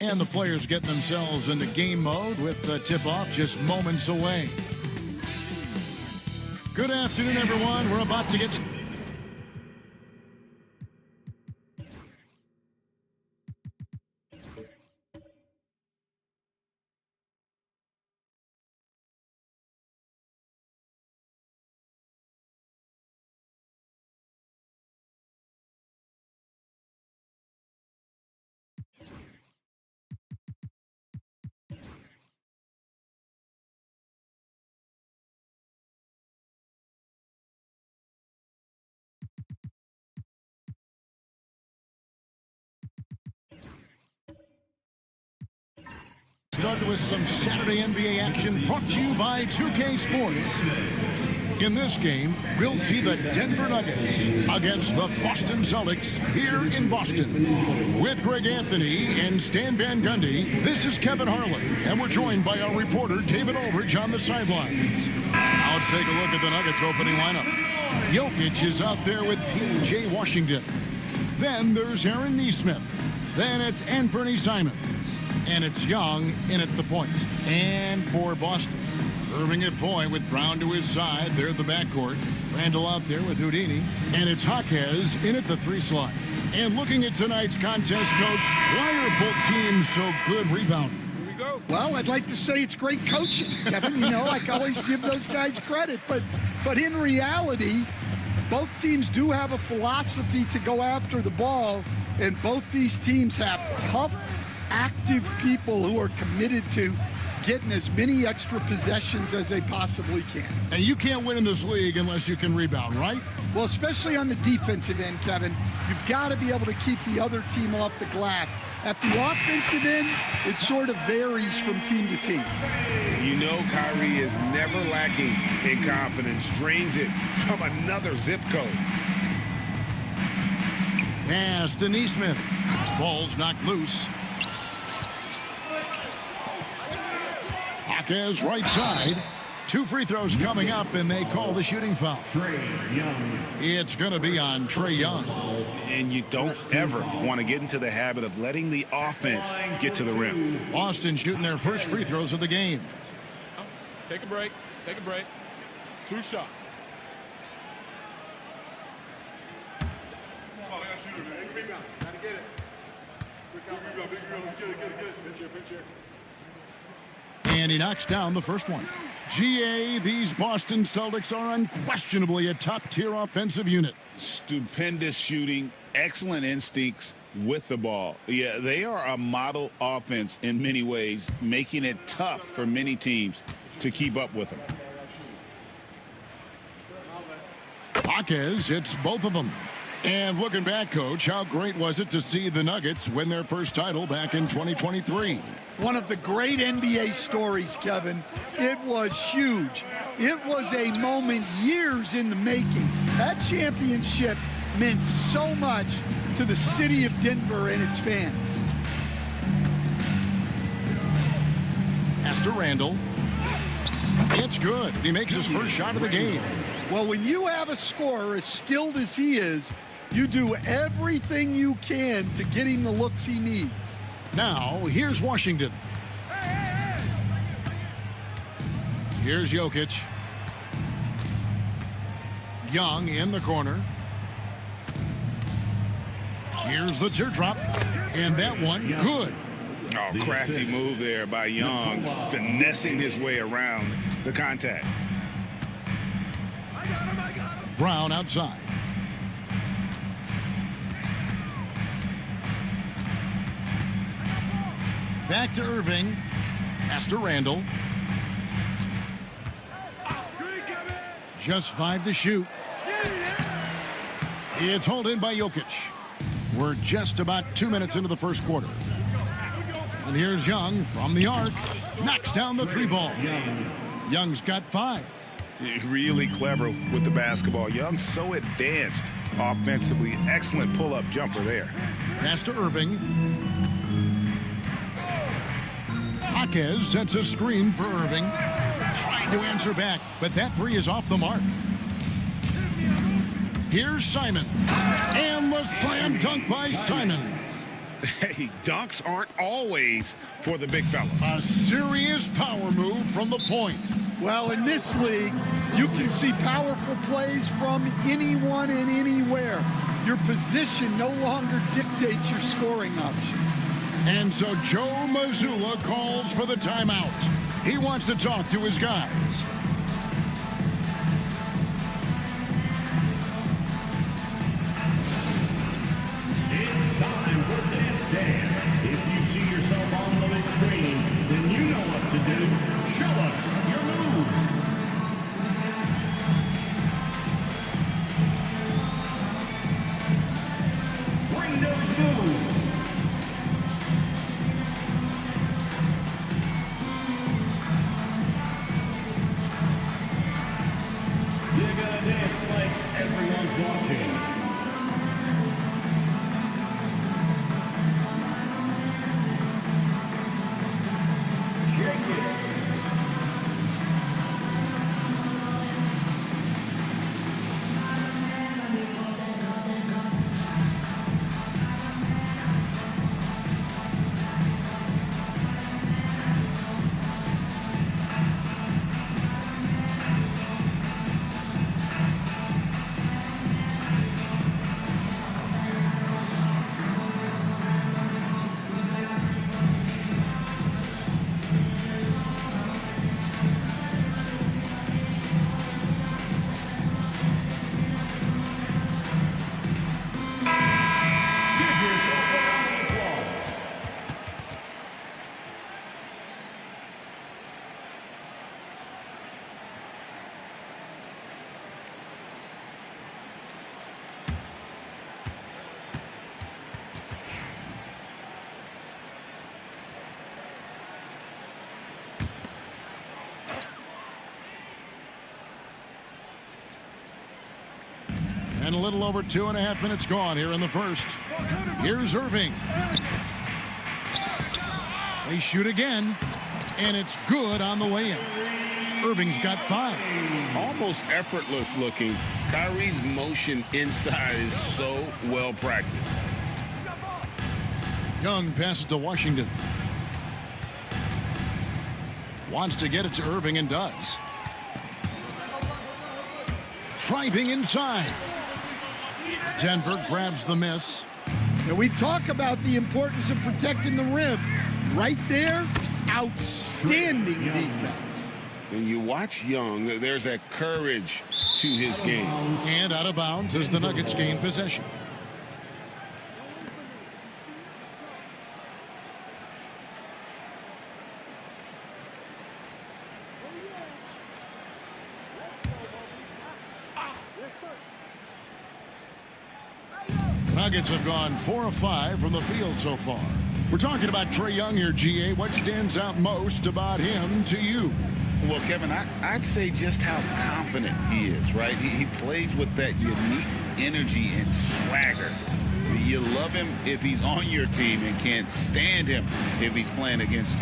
And the players getting themselves into game mode with the tip-off just moments away. Good afternoon, everyone. We're about to get... Started with some Saturday NBA action brought to you by 2K Sports. In this game, we'll see the Denver Nuggets against the Boston Celtics here in Boston. With Greg Anthony and Stan Van Gundy, this is Kevin Harlan, and we're joined by our reporter David Aldridge on the sidelines. Now let's take a look at the Nuggets opening lineup. Jokic is out there with P.J. Washington. Then there's Aaron Nesmith. Then it's Anthony Simons. And it's Young in at the point. And for Boston, Irving at point with Brown to his side. They're the backcourt. Randall out there with Houdini. And it's Jaquez in at the 3 slot. And looking at tonight's contest, Coach, why are both teams so good rebounding? Here we go. Well, I'd like to say it's great coaching, Kevin. You know, I always give those guys credit. But in reality, both teams do have a philosophy to go after the ball. And both these teams have tough, active people who are committed to getting as many extra possessions as they possibly can. And you can't win in this league unless you can rebound, right? Well, especially on the defensive end, Kevin, you've got to be able to keep the other team off the glass. At the offensive end, it sort of varies from team to team. You know Kyrie is never lacking in confidence. Drains it from another zip code. Pass to Nesmith. Ball's knocked loose. Jaquez right side. 2 free throws coming up, and they call the shooting foul. It's going to be on Trae Young. And you don't ever want to get into the habit of letting the offense get to the rim. Boston shooting their first free throws of the game. Take a break. Take a break. 2 shots. And he knocks down the first one. GA, these Boston Celtics are unquestionably a top-tier offensive unit. Stupendous shooting, excellent instincts with the ball. Yeah, they are a model offense in many ways, making it tough for many teams to keep up with them. Jaquez hits both of them. And looking back, Coach, how great was it to see the Nuggets win their first title back in 2023? One of the great NBA stories, Kevin. It was huge. It was a moment years in the making. That championship meant so much to the city of Denver and its fans. Pass to Randall. It's good. He makes his first shot of the game. Well, when you have a scorer as skilled as he is, you do everything you can to get him the looks he needs. Now, here's Washington. Here's Jokic. Young in the corner. Here's the teardrop. And that one, good. Oh, crafty move there by Young, finessing his way around the contact. Brown outside. Back to Irving. Pass to Randall. Just 5 to shoot. It's hauled in by Jokic. We're just about 2 minutes into the first quarter. And here's Young from the arc. Knocks down the 3 ball. Young's got 5. Really clever with the basketball. Young so advanced offensively. Excellent pull-up jumper there. Pass to Irving. Jaquez sets a screen for Irving. Trying to answer back, but that 3 is off the mark. Here's Simon. And the slam dunk by Simons. Hey, dunks aren't always for the big fella. A serious power move from the point. Well, in this league, you can see powerful plays from anyone and anywhere. Your position no longer dictates your scoring option. And so Joe Mazzulla calls for the timeout. He wants to talk to his guys. It's time for Dance Dance. If you see yourself on the big screen, then you know what to do. Show us your moves. Bring those moves. You're gonna dance like everyone's watching. And a little over 2.5 minutes gone here in the first. Here's Irving. They shoot again, and it's good on the way in. Irving's got 5. Almost effortless looking. Kyrie's motion inside is so well practiced. Young passes to Washington. Wants to get it to Irving and does. Driving inside. Denver grabs the miss. And we talk about the importance of protecting the rim. Right there, outstanding defense. When you watch Young, there's that courage to his game. And out of bounds as the Nuggets gain possession. Nuggets have gone 4 of 5 from the field so far. We're talking about Trae Young here, GA. What stands out most about him to you? Well, Kevin, I'd say just how confident he is, right? He plays with that unique energy and swagger. You love him if he's on your team and can't stand him if he's playing against you.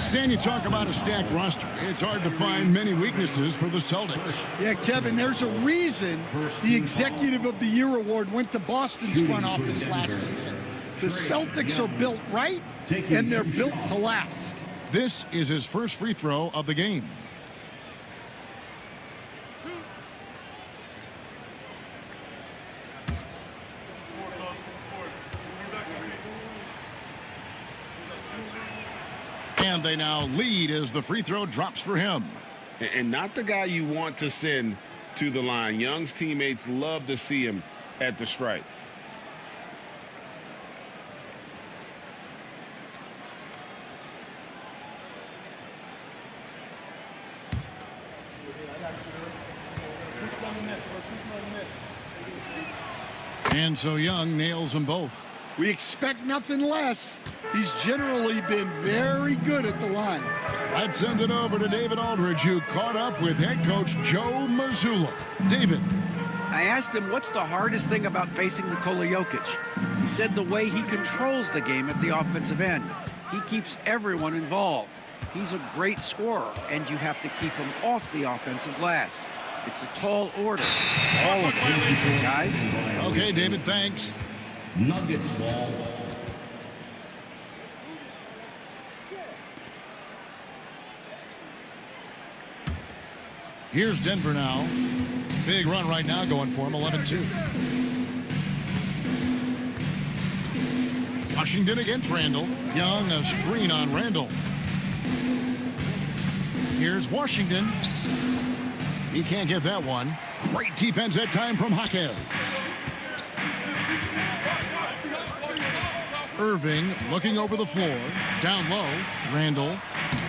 Stan, you talk about a stacked roster. It's hard to find many weaknesses for the Celtics. Yeah, Kevin, there's a reason the Executive of the Year award went to Boston's front office last season. The Celtics are built right, and they're built to last. This is his first free throw of the game. And they now lead as the free throw drops for him. And not the guy you want to send to the line. Young's teammates love to see him at the stripe. And so Young nails them both. We expect nothing less. He's generally been very good at the line. I'd send it over to David Aldridge, who caught up with head coach Joe Mazzulla. David. I asked him what's the hardest thing about facing Nikola Jokic. He said the way he controls the game at the offensive end. He keeps everyone involved. He's a great scorer, and you have to keep him off the offensive glass. It's a tall order. All of it, guys. Okay, David, thanks. Nuggets ball. Here's Denver now. Big run right now going for him, 11-2. Washington against Randall. Young, a screen on Randall. Here's Washington. He can't get that one. Great defense that time from Jaquez. Irving looking over the floor. Down low. Randall.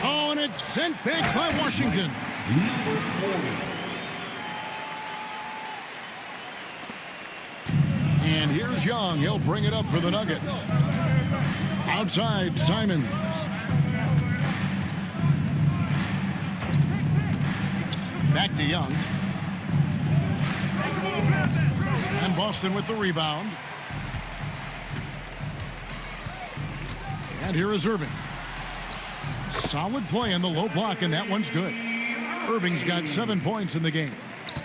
Oh, and it's sent back by Washington. And here's Young. He'll bring it up for the Nuggets. Outside, Simons. Back to Young. And Boston with the rebound. And here is Irving. Solid play in the low block, and that one's good. Irving's got 7 points in the game.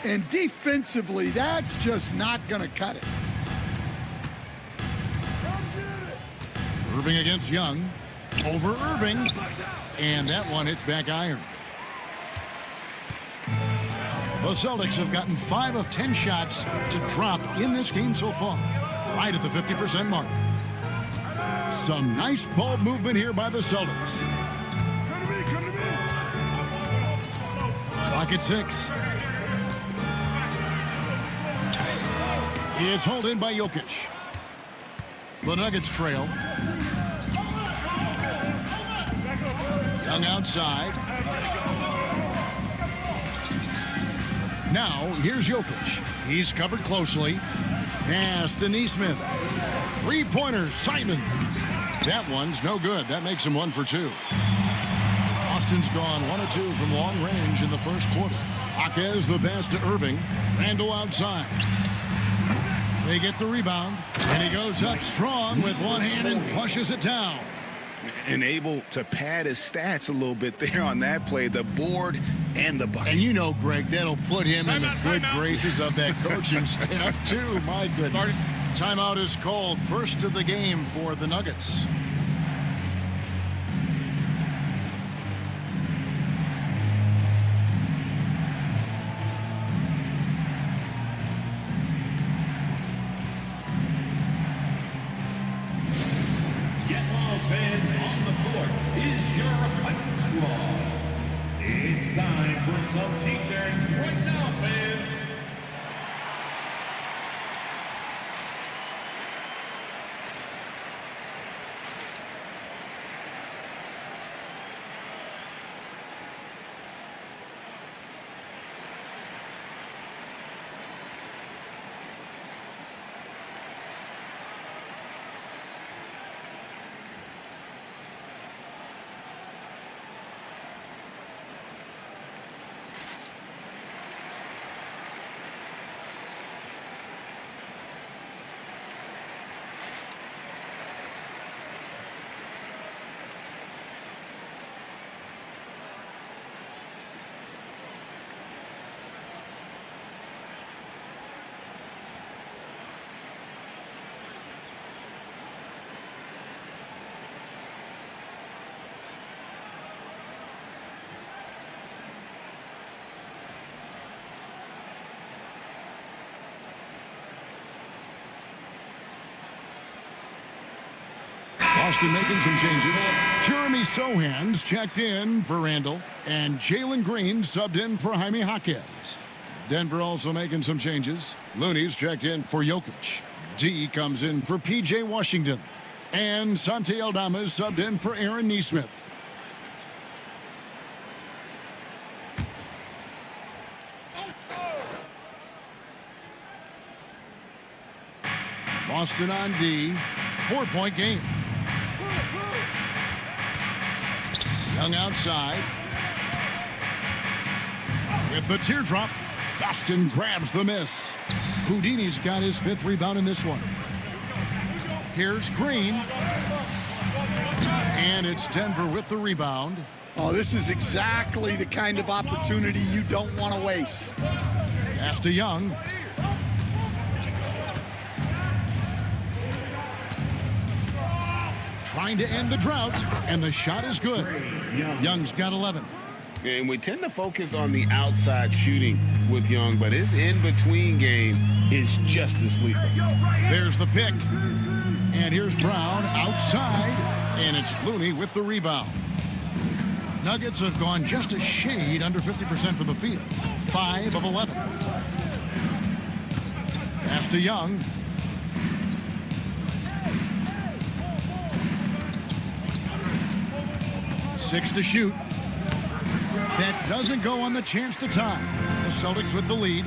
And defensively, that's just not going to cut it. Irving against Young. Over Irving. And that one hits back iron. The Celtics have gotten 5 of 10 shots to drop in this game so far. Right at the 50% mark. Some nice ball movement here by the Celtics. Clock at 6. It's hauled in by Jokic. The Nuggets trail. Young outside. Now, here's Jokic. He's covered closely. Pass to Neesmith. Three-pointers, Simon. That one's no good. That makes him 1 for 2. Austin's gone 1 of 2 from long range in the first quarter. Jaquez the pass to Irving. Randall outside. They get the rebound. And he goes up strong with one hand and flushes it down. And able to pad his stats a little bit there on that play, the board and the bucket. And you know, Greg, that'll put him in the good graces of that coaching staff, too. My goodness. Timeout is called. First of the game for the Nuggets. Fans on the court is your fight squad. It's time for some t-shirts right now, fans. Boston making some changes. Jeremy Sohan's checked in for Randall, and Jalen Green subbed in for Jaime Jaquez. Denver also making some changes. Looney's checked in for Jokic. D comes in for P.J. Washington. And Santi Aldama subbed in for Aaron Neesmith. Boston on D. 4-point game. Young outside. With the teardrop, Boston grabs the miss. Houdini's got his 5th rebound in this one. Here's Green. And it's Denver with the rebound. Oh, this is exactly the kind of opportunity you don't want to waste. Pass to Young. Trying to end the drought, and the shot is good. Young's got 11. And we tend to focus on the outside shooting with Young, but his in-between game is just as lethal. There's the pick. And here's Brown outside, and it's Looney with the rebound. Nuggets have gone just a shade under 50% from the field. 5 of 11. Pass to Young. Six to shoot. That doesn't go on the chance to tie. The Celtics with the lead.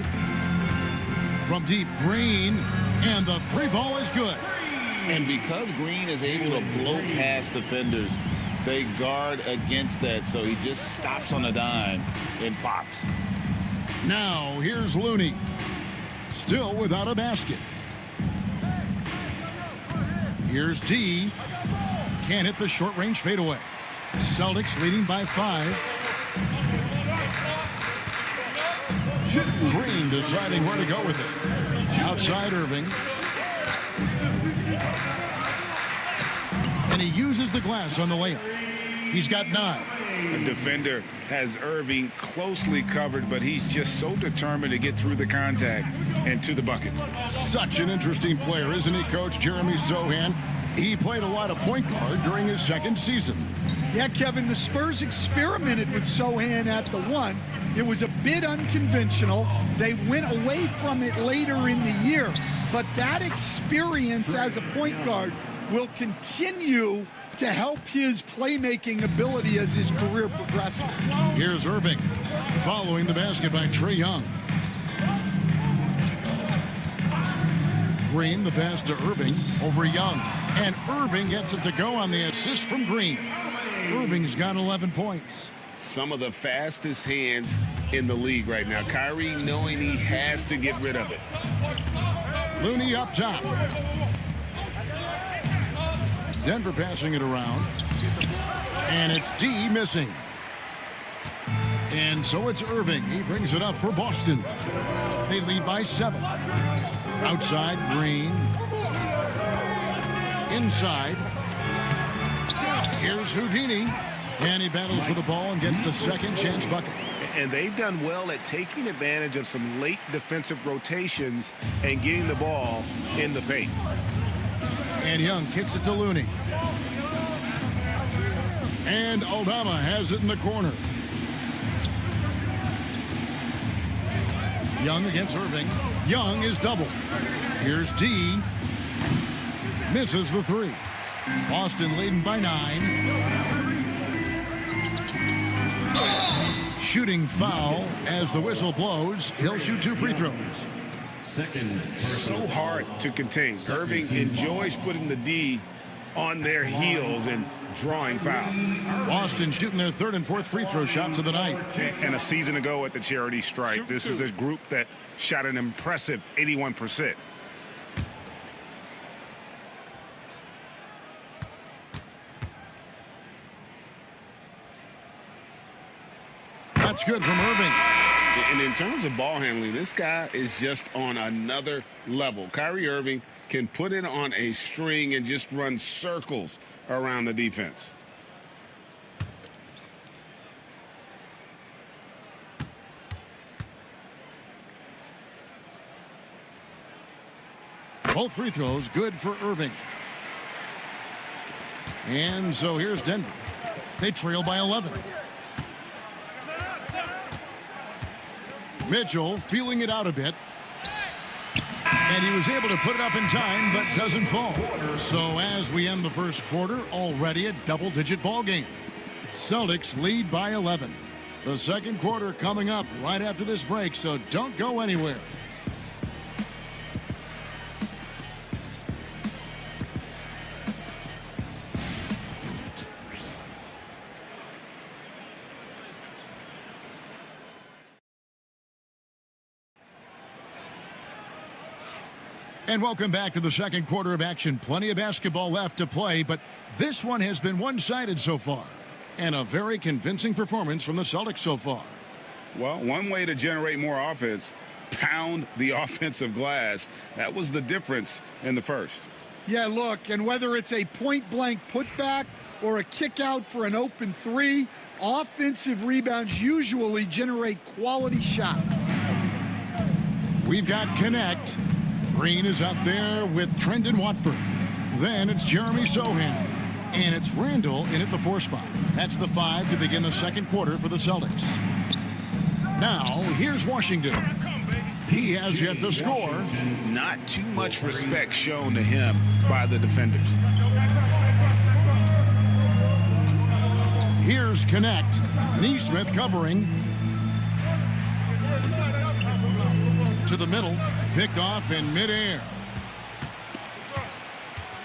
From deep, Green, and the three ball is good. And because Green is able to blow past defenders, they guard against that, so he just stops on a dime and pops. Now, here's Looney. Still without a basket. Here's D. Can't hit the short-range fadeaway. Celtics leading by 5. Green deciding where to go with it. Outside Irving. And he uses the glass on the layup. He's got 9. The defender has Irving closely covered, but he's just so determined to get through the contact and to the bucket. Such an interesting player, isn't he, Coach Jeremy Sohan? He played a lot of point guard during his second season. Yeah, Kevin, the Spurs experimented with Sohan at the 1. It was a bit unconventional. They went away from it later in the year. But that experience as a point guard will continue to help his playmaking ability as his career progresses. Here's Irving following the basket by Trae Young. Green, the pass to Irving over Young. And Irving gets it to go on the assist from Green. Irving's got 11 points. Some of the fastest hands in the league right now. Kyrie knowing he has to get rid of it. Looney up top. Denver passing it around. And it's D missing. And so it's Irving. He brings it up for Boston. They lead by 7. Outside, Green. Inside. Here's Houdini. And he battles for the ball and gets the second chance bucket. And they've done well at taking advantage of some late defensive rotations and getting the ball in the paint. And Young kicks it to Looney. And Aldama has it in the corner. Young against Irving. Young is doubled. Here's D. Misses the 3. Boston leading by 9. Shooting foul as the whistle blows. He'll shoot 2 free throws. So hard to contain. Irving enjoys putting the D on their heels and drawing fouls. Boston shooting their 3rd and 4th free throw shots of the night. And a season ago at the charity stripe, this is a group that shot an impressive 81%. That's good from Irving. And in terms of ball handling, this guy is just on another level. Kyrie Irving can put it on a string and just run circles around the defense. Both free throws good for Irving. And so here's Denver. They trail by 11. Mitchell feeling it out a bit. And he was able to put it up in time, but doesn't fall. So as we end the first quarter, already a double-digit ball game. Celtics lead by 11. The second quarter coming up right after this break, so don't go anywhere. And welcome back to the second quarter of action. Plenty of basketball left to play, but this one has been one-sided so far. And a very convincing performance from the Celtics so far. Well, one way to generate more offense, pound the offensive glass. That was the difference in the first. Yeah, look, and whether it's a point-blank putback or a kick out for an open 3, offensive rebounds usually generate quality shots. We've got Connect. Green is out there with Trendon Watford. Then it's Jeremy Sohan. And it's Randall in at the 4 spot. That's the 5 to begin the second quarter for the Celtics. Now, here's Washington. He has yet to score. Not too much respect shown to him by the defenders. Here's Connect. Neesmith covering. To the middle. Picked off in midair.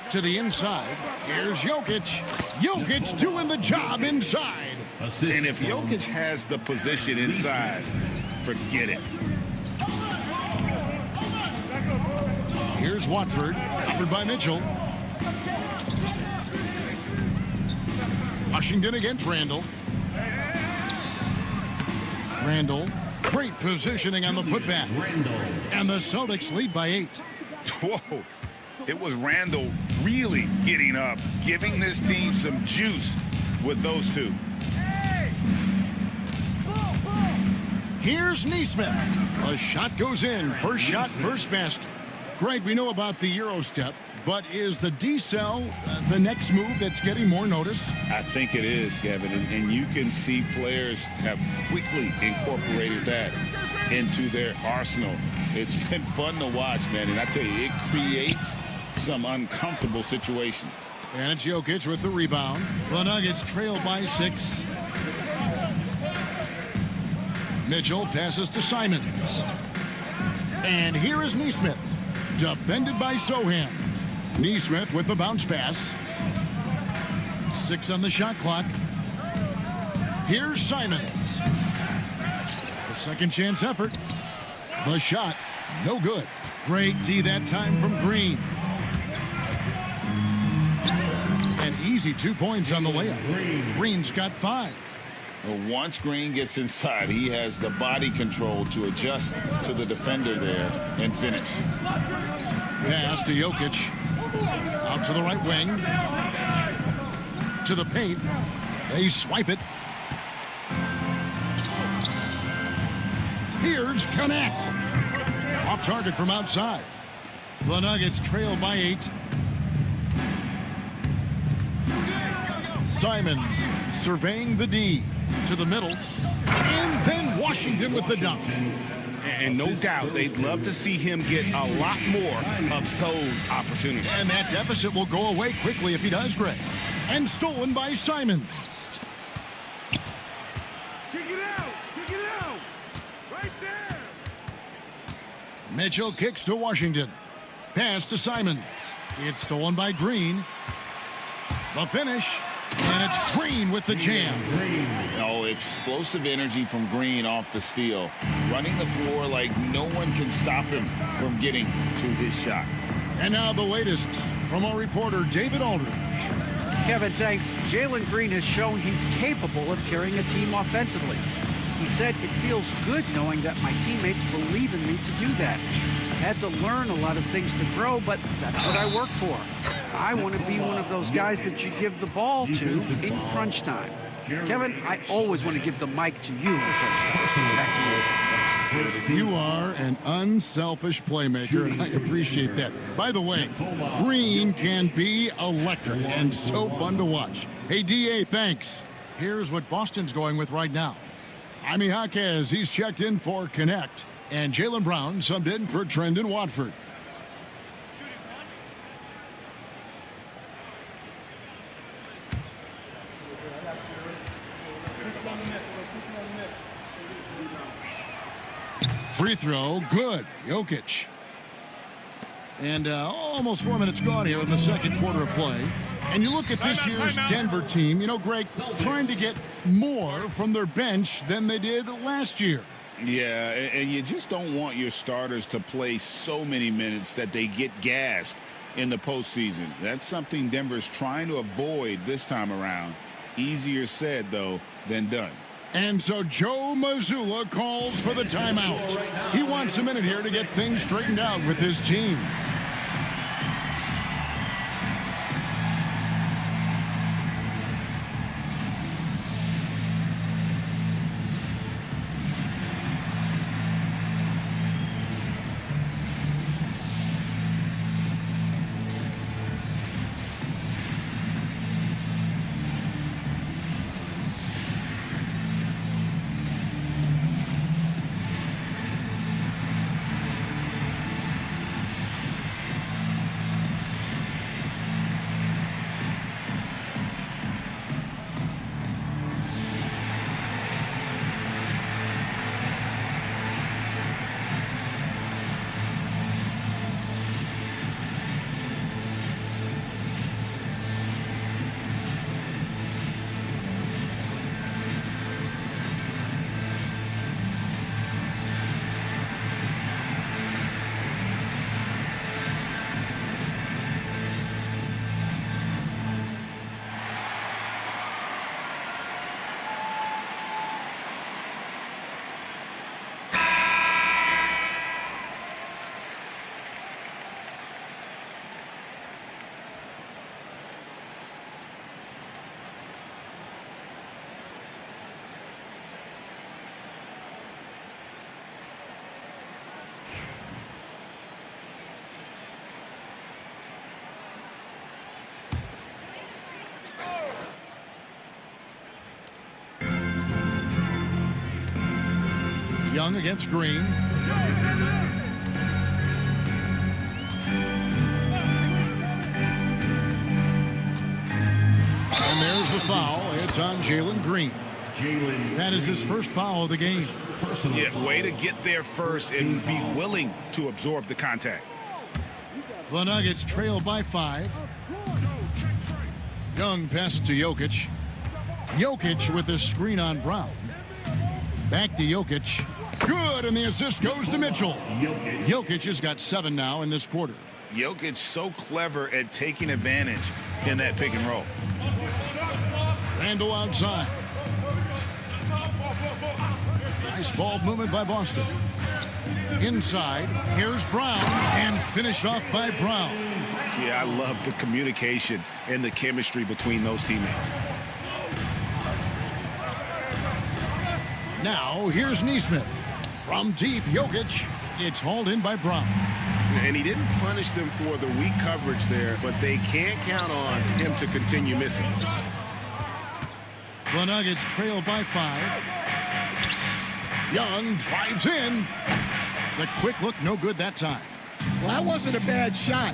To the inside. Here's Jokic. Jokic doing the job inside. And if Jokic has the position inside, forget it. Here's Watford, covered by Mitchell. Washington against Randall. Randall, great positioning on the putback. And the Celtics lead by 8. Whoa. It was Randall really getting up, giving this team some juice with those two. Here's Neesmith. A shot goes in. First shot, first basket. Greg, we know about the Euro step, but is the decel the next move that's getting more notice? I think it is, Kevin, and you can see players have quickly incorporated that into their arsenal. It's been fun to watch, man, and I tell you, it creates some uncomfortable situations. And it's Jokic with the rebound. The Nuggets trail by 6. Mitchell passes to Simons. And here is Neesmith. Defended by Sohan. Neesmith with the bounce pass. 6 on the shot clock. Here's Simons. The second chance effort. The shot, no good. Great D that time from Green. An easy 2 points on the layup. Green's got 5. Well, once Green gets inside, he has the body control to adjust to the defender there and finish. Pass to Jokic. Out to the right wing. To the paint. They swipe it. Here's Connect. Off target from outside. The Nuggets trail by 8. Simons surveying the D. To the middle. And then Washington with the dunk. And no doubt they'd love to see him get a lot more of those opportunities. And that deficit will go away quickly if he does, Greg. And stolen by Simons. Kick it out, right there. Mitchell kicks to Washington. Pass to Simons. It's stolen by Green. The finish. And it's Green with the jam. Oh, explosive energy from Green off the steal. Running the floor like no one can stop him from getting to his shot. And now the latest from our reporter, David Aldridge. Kevin, thanks. Jalen Green has shown he's capable of carrying a team offensively. He said, "It feels good knowing that my teammates believe in me to do that. I've had to learn a lot of things to grow, but that's what I work for. I want to be one of those guys that you give the ball to in crunch time." Kevin, I always want to give the mic to you in crunch time. Back to you. You are an unselfish playmaker, and I appreciate that. By the way, Green can be electric and so fun to watch. Hey, DA, thanks. Here's what Boston's going with right now. Jaime Jaquez, he's checked in for Connect, and Jaylen Brown subbed in for Trendon Watford. Free throw, good. Jokic. And almost 4 minutes gone here in the second quarter of play. And you look at this year's Denver team, you know, Greg, trying to get more from their bench than they did last year. Yeah, and you just don't want your starters to play so many minutes that they get gassed in the postseason. That's something Denver's trying to avoid this time around. Easier said, though, than done. And so Joe Mazzulla calls for the timeout. He wants a minute here to get things straightened out with his team. Young against Green. And there's the foul. It's on Jalen Green. That is his first foul of the game. Yeah, way to get there first and be willing to absorb the contact. The Nuggets trail by 5. Young passes to Jokic. Jokic with his screen on Brown. Back to Jokic. Good, and the assist goes to Mitchell. Jokic has got 7 now in this quarter. Jokic so clever at taking advantage in that pick and roll. Randall outside. Nice ball movement by Boston. Inside, here's Brown, and finished off by Brown. Yeah, I love the communication and the chemistry between those teammates. Now, here's Nesmith. From deep, Jokic. It's hauled in by Brown. And he didn't punish them for the weak coverage there, but they can't count on him to continue missing. The Nuggets trail by 5. Young drives in. The quick look, no good that time. Well, that wasn't a bad shot.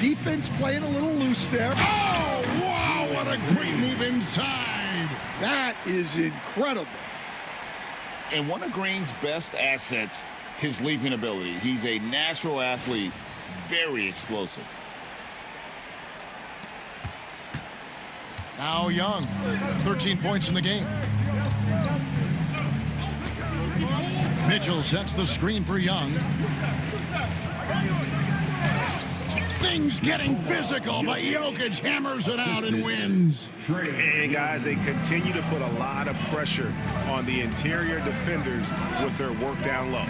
Defense playing a little loose there. Oh, wow, what a great move inside. That is incredible. And one of Green's best assets, his leaping ability. He's a natural athlete, very explosive. Now Young, 13 points in the game. Mitchell sets the screen for Young. Things getting physical, but Jokic hammers it out and wins. And guys, they continue to put a lot of pressure on the interior defenders with their work down low.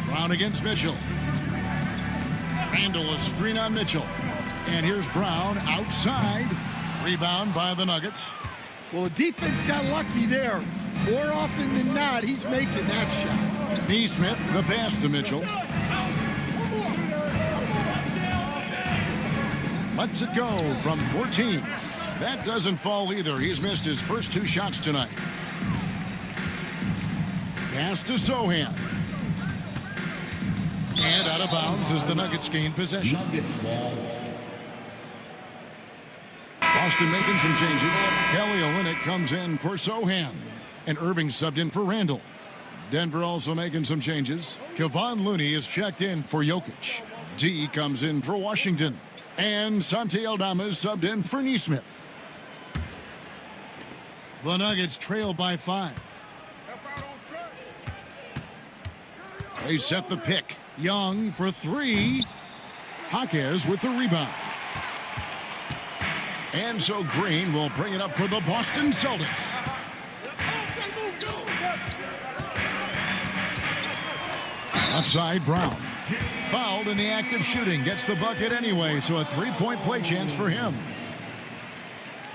Brown against Mitchell. Randall a screen on Mitchell. And here's Brown outside. Rebound by the Nuggets. Well, the defense got lucky there. More often than not, he's making that shot. Nesmith, the pass to Mitchell. Lets it go from 14. That doesn't fall either. He's missed his first 2 shots tonight. Pass to Sohan. And out of bounds as the Nuggets gain possession. Boston making some changes. Kelly Olynyk comes in for Sohan. And Irving subbed in for Randall. Denver also making some changes. Kevon Looney is checked in for Jokic. D comes in for Washington. And Santi Aldama is subbed in for Nesmith. The Nuggets trail by 5. They set the pick. Young for 3. Jaquez with the rebound. And so Green will bring it up for the Boston Celtics. Outside Brown. Fouled in the act of shooting. Gets the bucket anyway, so a 3-point play chance for him.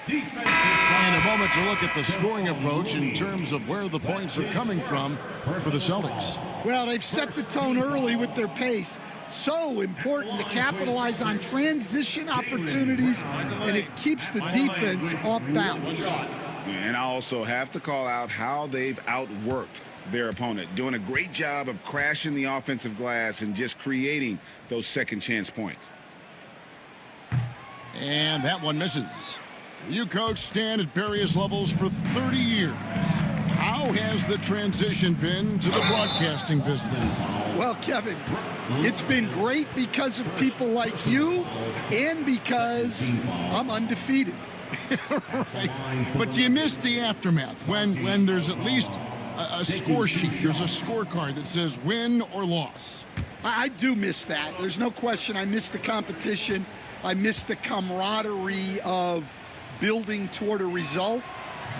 And a moment to look at the scoring approach in terms of where the points are coming from for the Celtics. Well, they've set the tone early with their pace. So important to capitalize on transition opportunities, and it keeps the defense off balance. And I also have to call out how they've outworked their opponent, doing a great job of crashing the offensive glass and just creating those second chance points. And that one misses. You coach Stan at various levels for 30 years. How has the transition been to the broadcasting business? Well, Kevin, it's been great because of people like you and because I'm undefeated. Right. But you missed the aftermath when there's at least a score sheet. There's a scorecard that says win or loss. I do miss that. There's no question. I miss the competition. I miss the camaraderie of building toward a result.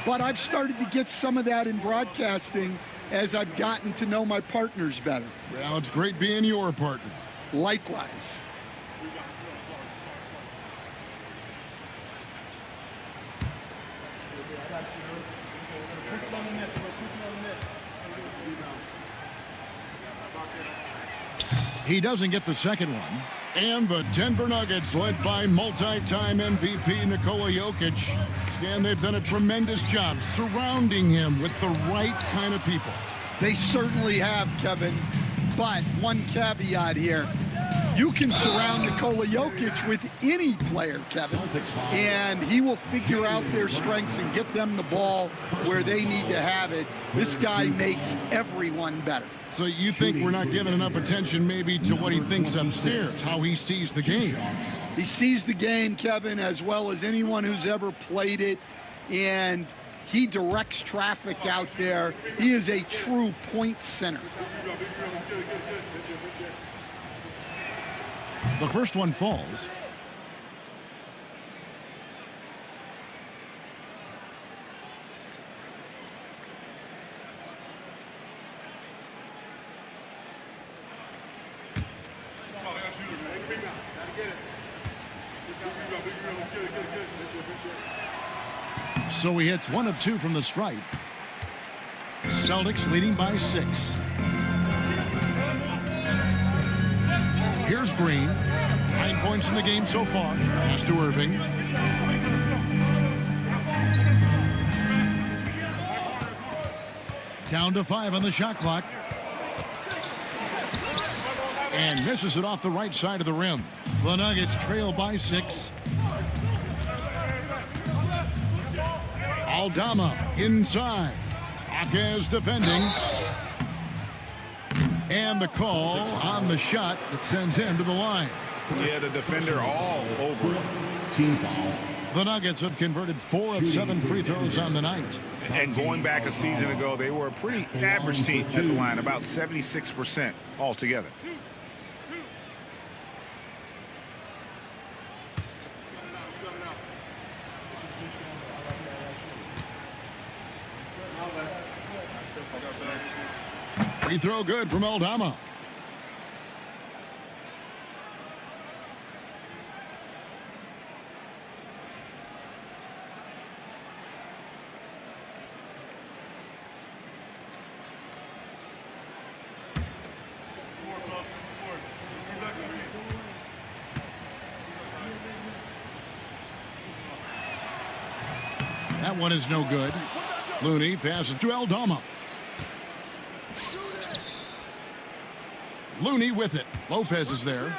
But I've started to get some of that in broadcasting as I've gotten to know my partners better. Well, it's great being your partner. Likewise. He doesn't get the second one. And the Denver Nuggets, led by multi-time MVP Nikola Jokic, Stan, they've done a tremendous job surrounding him with the right kind of people. They certainly have, Kevin. But one caveat here. You can surround Nikola Jokic with any player, Kevin, and he will figure out their strengths and get them the ball where they need to have it. This guy makes everyone better. So you think we're not giving enough attention maybe to what he thinks upstairs, how he sees the game? He sees the game, Kevin, as well as anyone who's ever played it, and he directs traffic out there. He is a true point center. The first one falls. So he hits 1 of 2 from the stripe. Celtics leading by 6. Here's Green. 9 points in the game so far. Pass to Irving. Down to 5 on the shot clock. And misses it off the right side of the rim. The Nuggets trail by 6. Aldama inside. Jaquez defending. And the call on the shot that sends him to the line. Yeah, the defender all over it. Team foul. The Nuggets have converted 4 of 7 free throws on the night. And going back a season ago, they were a pretty average team at the line, about 76% altogether. Free throw good from Aldama. That one is no good. Looney passes to Aldama. Looney with it. Lopez is there.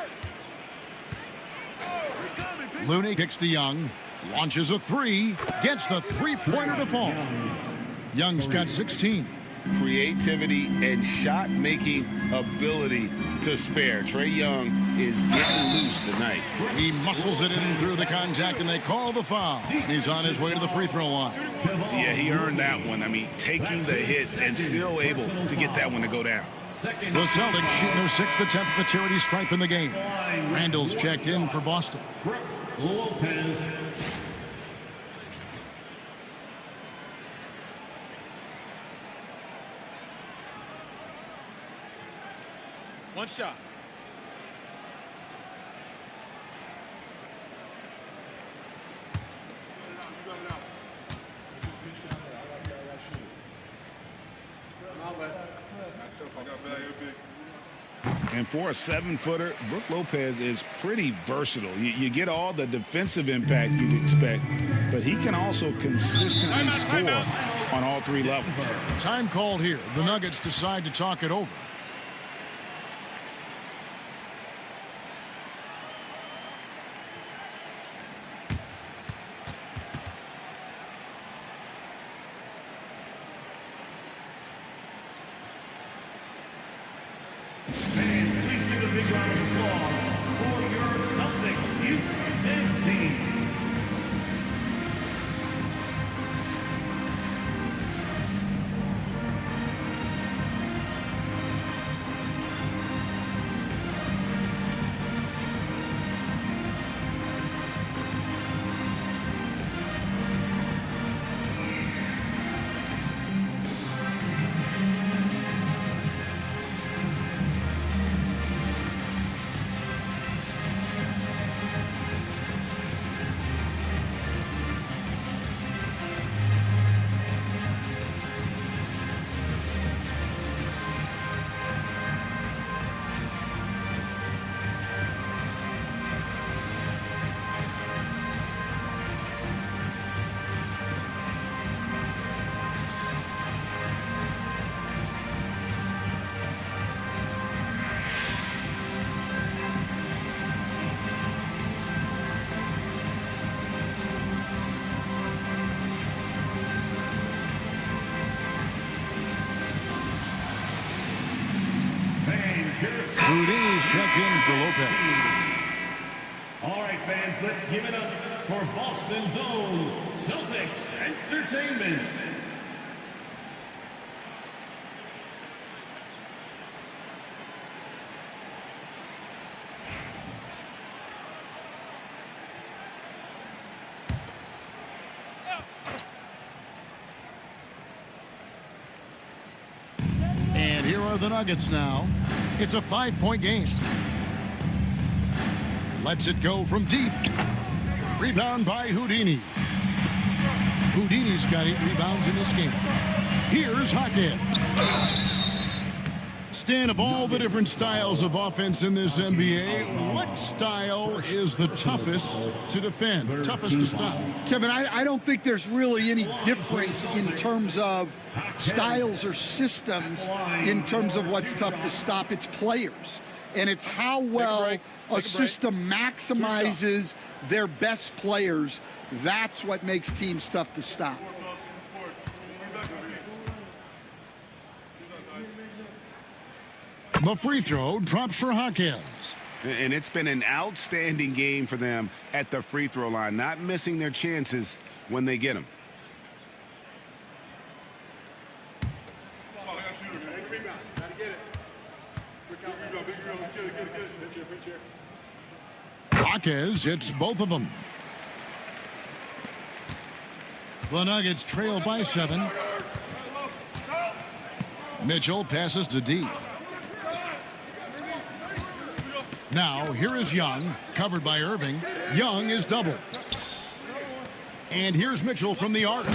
Looney kicks to Young. Launches a 3. Gets the three-pointer to fall. Young's got 16. Creativity and shot-making ability to spare. Trae Young is getting loose tonight. He muscles it in through the contact, and they call the foul. He's on his way to the free throw line. Yeah, he earned that one. I mean, taking the hit and still able to get that one to go down. The Celtics shooting their 6th attempt at the charity stripe in the game. Randall's checked in for Boston. Lopez. One shot. And for a 7-footer, Brook Lopez is pretty versatile. You get all the defensive impact you'd expect, but he can also consistently score on all 3 levels. Time called here. The Nuggets decide to talk it over. Houdini's checked in for Lopez. All right, fans, let's give it up for Boston's own Celtics Entertainment. And here are the Nuggets now. It's a 5-point game. Lets it go from deep. Rebound by Houdini. Houdini's got 8 rebounds in this game. Here's Hackett. Stan, of all the different styles of offense in this NBA, what style is the toughest to defend, toughest to stop? Kevin, I don't think there's really any difference in terms of styles or systems in terms of what's tough to stop. It's players. And it's how well a system maximizes their best players. That's what makes teams tough to stop. The free throw drops for Hawkins. And it's been an outstanding game for them at the free throw line, not missing their chances when they get them. Hawkins hits both of them. The Nuggets trail by 7. Mitchell passes to D. Now, here is Young, covered by Irving. Young is doubled. And here's Mitchell from the arc.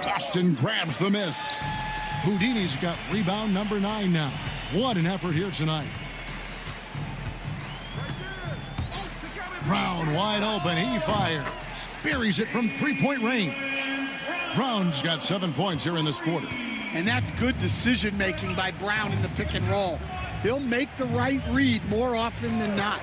Boston grabs the miss. Houdini's got rebound number 9 now. What an effort here tonight. Brown wide open. He fires. Buries it from 3-point range. Brown's got 7 points here in this quarter. And that's good decision-making by Brown in the pick and roll. He'll make the right read more often than not.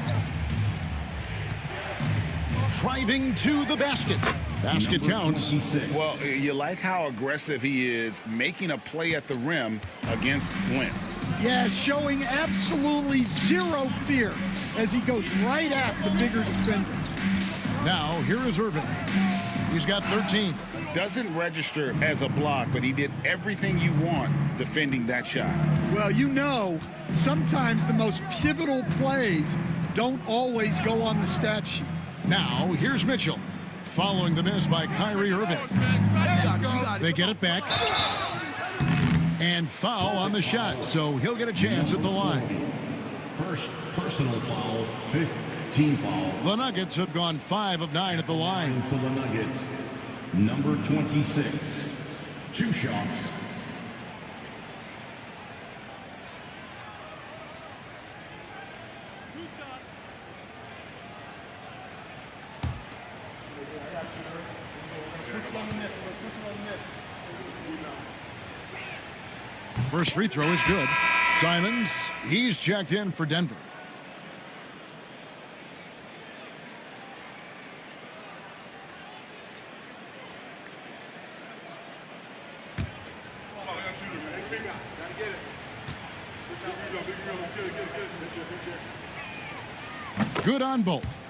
Driving to the basket. Basket counts. Well, you like how aggressive he is making a play at the rim against length. Yeah, showing absolutely zero fear as he goes right at the bigger defender. Now, here is Irving. He's got 13. Doesn't register as a block, but he did everything you want defending that shot. Well, you know, sometimes the most pivotal plays don't always go on the stat sheet. Now, here's Mitchell. Following the miss by Kyrie Irving. They get it back. And foul on the shot, so he'll get a chance at the line. First personal foul, 15 foul. The Nuggets have gone 5 of 9 at the line. And for the Nuggets, number 26, 2 shots. First free throw is good. Simons, he's checked in for Denver. Good on both.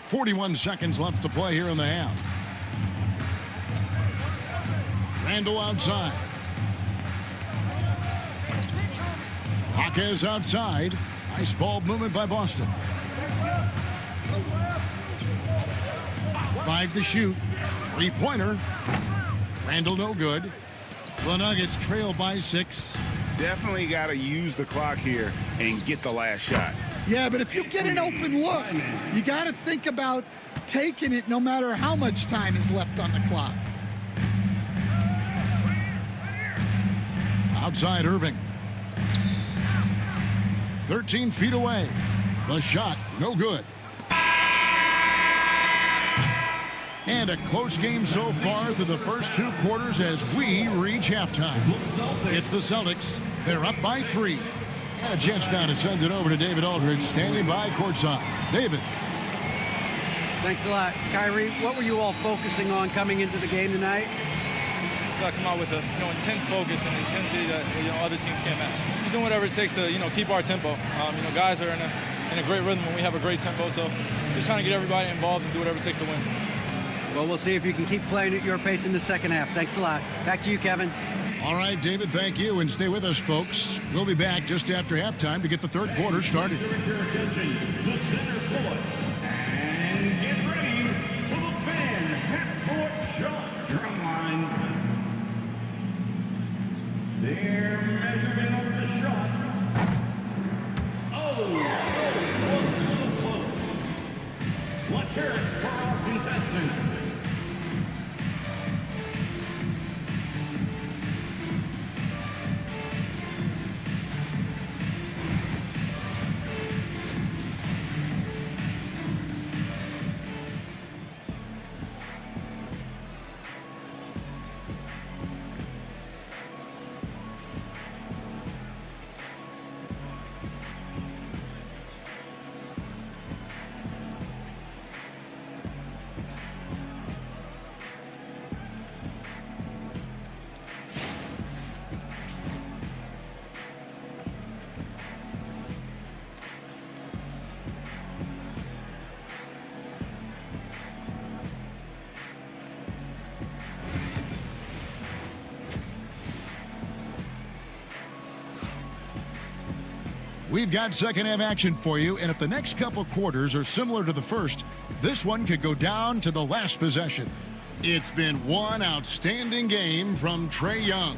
41 seconds left to play here in the half. Randall outside. Hawkins outside. Nice ball movement by Boston. 5 to shoot. 3-pointer. Randall no good. The Nuggets trail by 6. Definitely got to use the clock here and get the last shot. Yeah, but if you get an open look, you got to think about taking it no matter how much time is left on the clock. Outside Irving. 13 feet away. The shot, no good. And a close game so far through the first 2 quarters as we reach halftime. It's the Celtics. They're up by 3. And a chance now to send it over to David Aldridge, standing by courtside. David. Thanks a lot. Kyrie, what were you all focusing on coming into the game tonight? got to come out with a intense focus and intensity that other teams can't match. He's doing whatever it takes to keep our tempo. Guys are in a great rhythm and we have a great tempo, so just trying to get everybody involved and do whatever it takes to win. Well, we'll see if you can keep playing at your pace in the second half. Thanks a lot. Back to you, Kevin. All right, David, thank you, and stay with us, folks. We'll be back just after halftime to get the third quarter started. Direct your attention to center court and get ready for the fan half-court shot drum line. They're measuring up the shot. So close. Let's hear it for our contestant. We've got second half action for you, and if the next couple quarters are similar to the first, this one could go down to the last possession. It's been one outstanding game from Trae Young.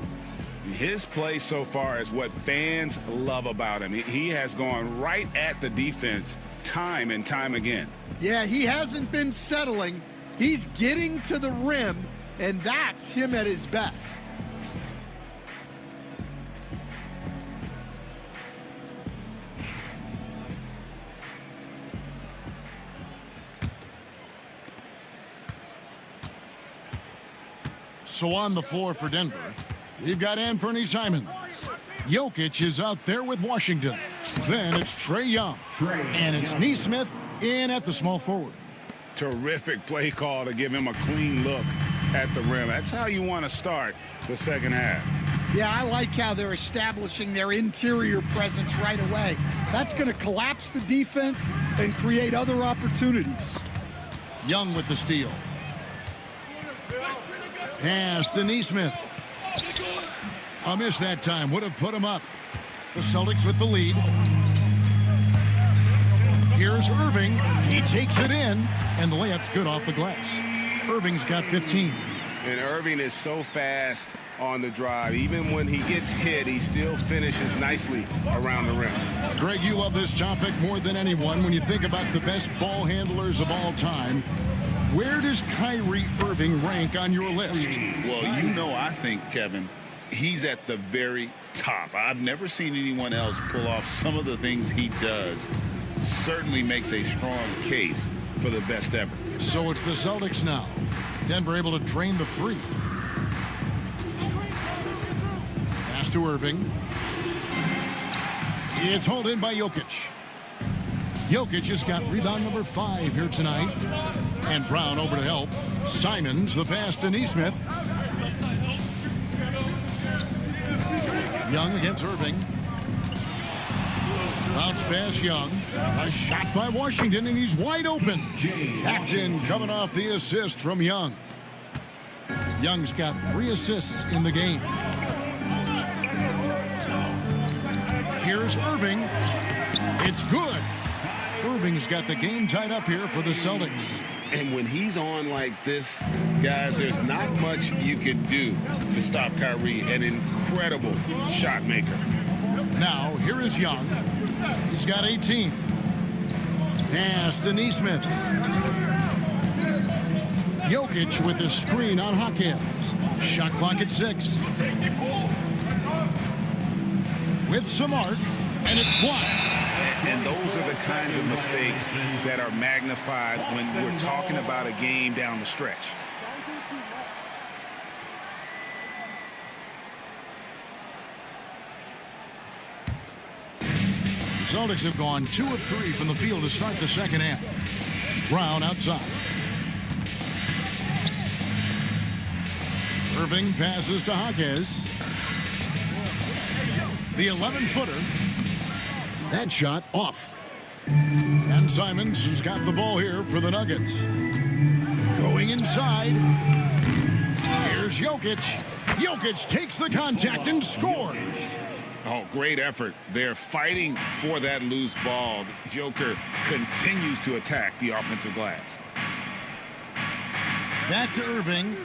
His play so far is what fans love about him. He has gone right at the defense time and time again. Yeah, he hasn't been settling. He's getting to the rim, and that's him at his best. So on the floor for Denver, we've got Anthony Simons. Jokic is out there with Washington. Then it's Trae Young. And it's Nesmith in at the small forward. Terrific play call to give him a clean look at the rim. That's how you want to start the second half. Yeah, I like how they're establishing their interior presence right away. That's going to collapse the defense and create other opportunities. Young with the steal. Pass to Nesmith. A miss that time. Would have put him up. The Celtics with the lead. Here's Irving. He takes it in, and the layup's good off the glass. Irving's got 15. And Irving is so fast on the drive. Even when he gets hit, he still finishes nicely around the rim. Greg, you love this topic more than anyone. When you think about the best ball handlers of all time, where does Kyrie Irving rank on your list? Well, I think, Kevin, he's at the very top. I've never seen anyone else pull off some of the things he does. Certainly makes a strong case for the best ever. So it's the Celtics now. Denver able to drain the three. Pass to Irving. It's hauled in by Jokic. Jokic has got rebound number 5 here tonight. And Brown over to help. Simons, the pass to Nesmith. Young against Irving. Bounce pass Young. A shot by Washington, and he's wide open. Paxson coming off the assist from Young. Young's got 3 assists in the game. Here's Irving. It's good. Irving's got the game tied up here for the Celtics. And when he's on like this, guys, there's not much you can do to stop Kyrie, an incredible shot maker. Now, here is Young. He's got 18. Pass to Nesmith. Jokic with the screen on Hawkins. Shot clock at 6. With some arc, and it's blocked. And those are the kinds of mistakes that are magnified when we're talking about a game down the stretch. The Celtics have gone 2 of 3 from the field to start the second half. Brown outside. Irving passes to Jaquez. The 11-footer. That shot off. And Simons has got the ball here for the Nuggets. Going inside. Here's Jokic. Jokic takes the contact and scores. Oh, great effort. They're fighting for that loose ball. Joker continues to attack the offensive glass. Back to Irving.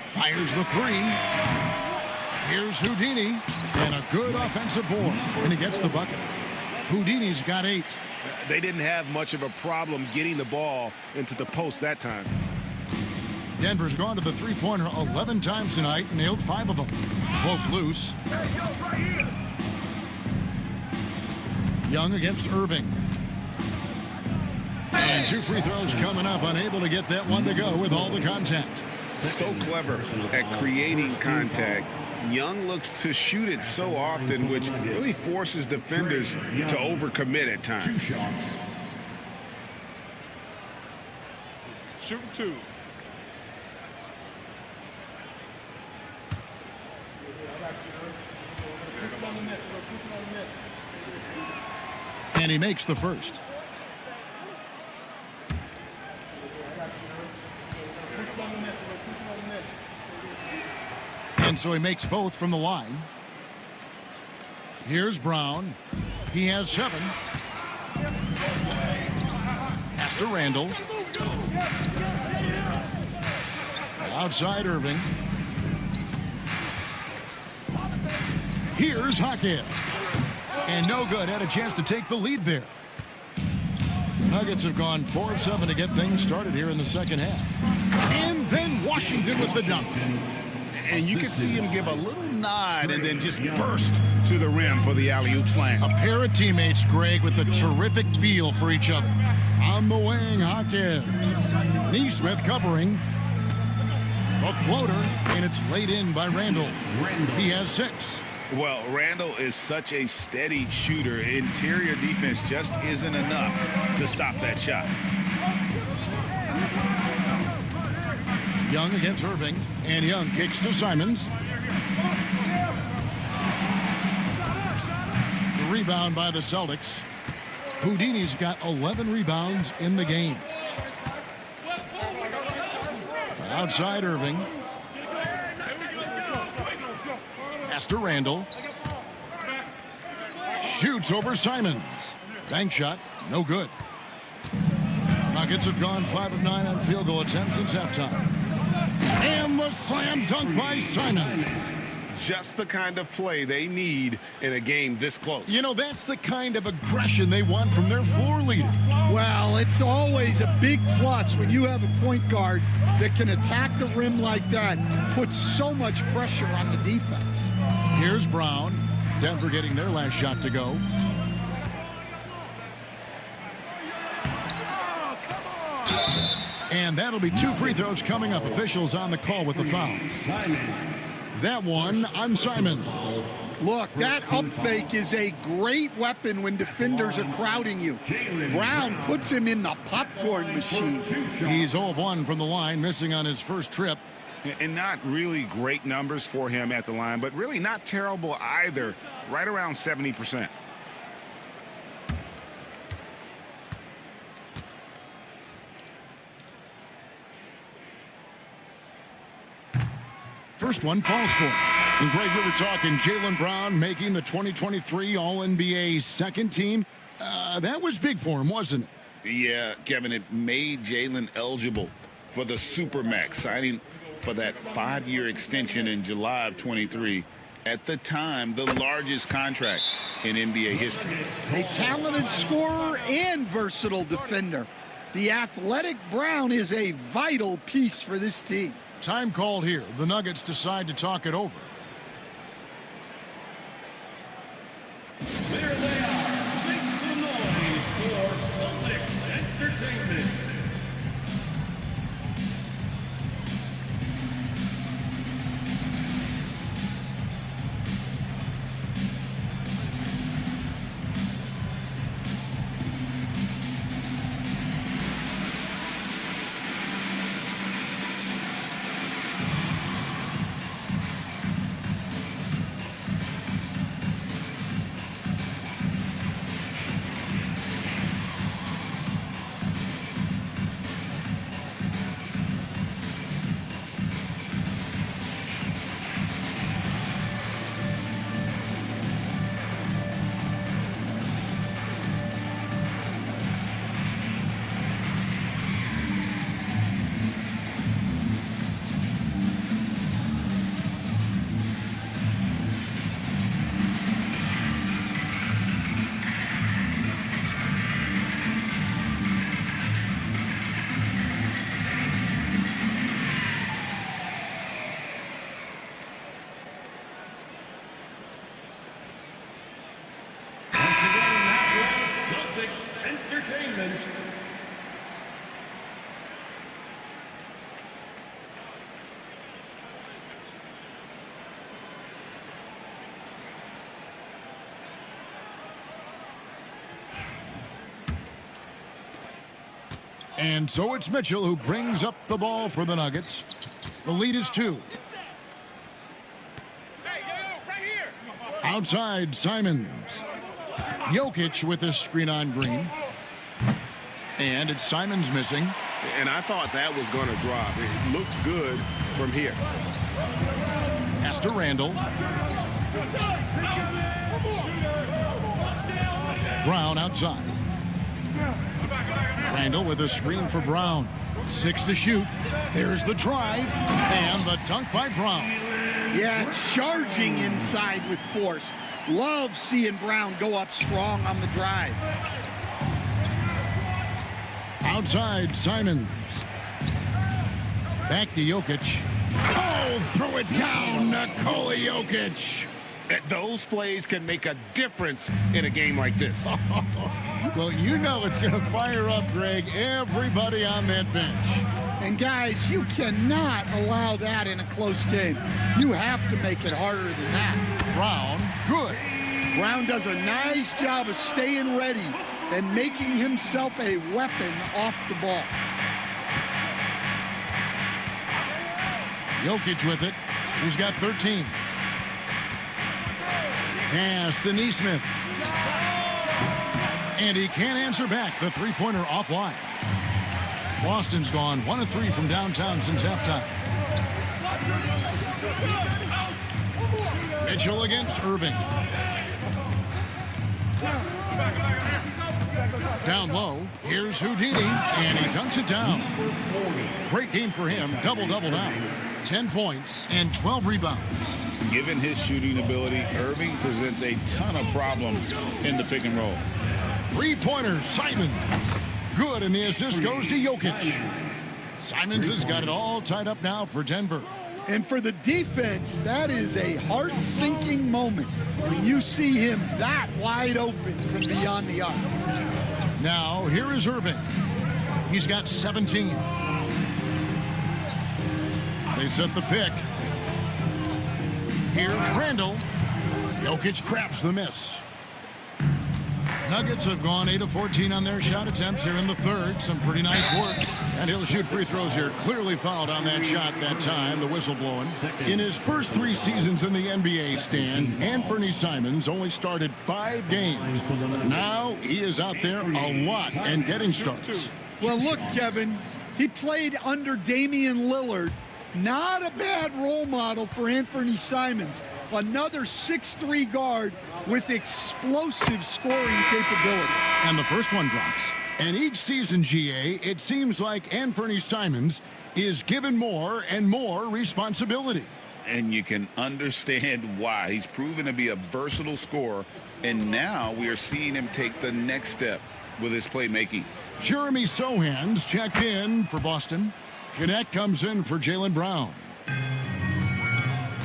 Fires the three. Here's Houdini. And a good offensive board. And he gets the bucket. Houdini's got 8. They didn't have much of a problem getting the ball into the post that time. Denver's gone to the three-pointer 11 times tonight, nailed 5 of them. Cloak loose. Young against Irving. And 2 free throws coming up, unable to get that one to go with all the contact. So clever at creating contact. Young looks to shoot it so often, which really forces defenders to overcommit at times. Shooting 2. And he makes the first. And so he makes both from the line. Here's Brown. He has 7. Pass to Randall. Outside Irving. Here's Jaquez. And no good. Had a chance to take the lead there. Nuggets have gone 4 of 7 to get things started here in the second half. And then Washington with the dunk. And you can see him give a little nod and then just burst to the rim for the alley-oop slam. A pair of teammates, Greg, with a terrific feel for each other. On the wing, Jaquez. Neesmith covering. A floater, and it's laid in by Randall. He has 6. Well, Randall is such a steady shooter. Interior defense just isn't enough to stop that shot. Young against Irving, and Young kicks to Simons. The rebound by the Celtics. Houdini's got 11 rebounds in the game. Outside Irving. Pass to Randall. Shoots over Simons. Bank shot, no good. Nuggets have gone 5 of 9 on field goal attempts since halftime. And the slam dunk by Simons. Just the kind of play they need in a game this close. You know, that's the kind of aggression they want from their floor leader. Well, it's always a big plus when you have a point guard that can attack the rim like that, puts so much pressure on the defense. Here's Brown. Denver getting their last shot to go. And that'll be 2 free throws coming up. Officials on the call with the foul. That one on Simons. Look, that up fake is a great weapon when defenders are crowding you. Brown puts him in the popcorn machine. He's 0 of 1 from the line, missing on his first trip. And not really great numbers for him at the line, but really not terrible either. Right around 70%. First one falls for him. And Greg, we were talking Jaylen Brown making the 2023 All-NBA second team. That was big for him, wasn't it? Yeah, Kevin, it made Jaylen eligible for the Supermax, signing for that 5-year extension in July of 23. At the time, the largest contract in NBA history. A talented scorer and versatile defender. The athletic Brown is a vital piece for this team. Time called here. The Nuggets decide to talk it over. There they are. Make some noise for Celtics Entertainment. And so it's Mitchell who brings up the ball for the Nuggets. The lead is 2. Outside, Simons. Jokic with his screen on Green. And it's Simons missing. And I thought that was going to drop. It looked good from here. Pass to Randall. Brown outside. Randall with a screen for Brown. 6 to shoot. There's the drive. And the dunk by Brown. Yeah, charging inside with force. Love seeing Brown go up strong on the drive. Outside, Simons. Back to Jokic. Oh, throw it down, Nikola Jokic. Those plays can make a difference in a game like this. Well, you know it's going to fire up, Greg, everybody on that bench. And guys, you cannot allow that in a close game. You have to make it harder than that. Brown, good. Brown does a nice job of staying ready and making himself a weapon off the ball. Jokic with it. He's got 13. Pass to Nesmith. And he can't answer back. The three-pointer offline. Boston's gone 1 of 3 from downtown since halftime. Mitchell against Irving. Down low, here's Houdini, and he dunks it down. Great game for him, double-double now. 10 points and 12 rebounds. Given his shooting ability, Irving presents a ton of problems in the pick and roll. Three-pointer, Simons. Good, and the assist goes to Jokic. Simons has got it all tied up now for Denver. And for the defense, that is a heart-sinking moment when you see him that wide open from beyond the arc. Now, here is Irving. He's got 17. They set the pick. Here's Randall. Jokic craps the miss. Nuggets have gone 8 of 14 on their shot attempts here in the third. Some pretty nice work. And he'll shoot free throws here. Clearly fouled on that shot that time, the whistle blowing. In his first 3 seasons in the NBA, Stan, Anthony Simons only started 5 games. But now he is out there a lot and getting starts. Well, look, Kevin, he played under Damian Lillard. Not a bad role model for Anthony Simons. Another 6'3" guard with explosive scoring capability. And the first one drops. And each season, GA, it seems like Anthony Simons is given more and more responsibility. And you can understand why. He's proven to be a versatile scorer, and now we are seeing him take the next step with his playmaking. Jeremy Sohan's checked in for Boston. Connect comes in for Jaylen Brown.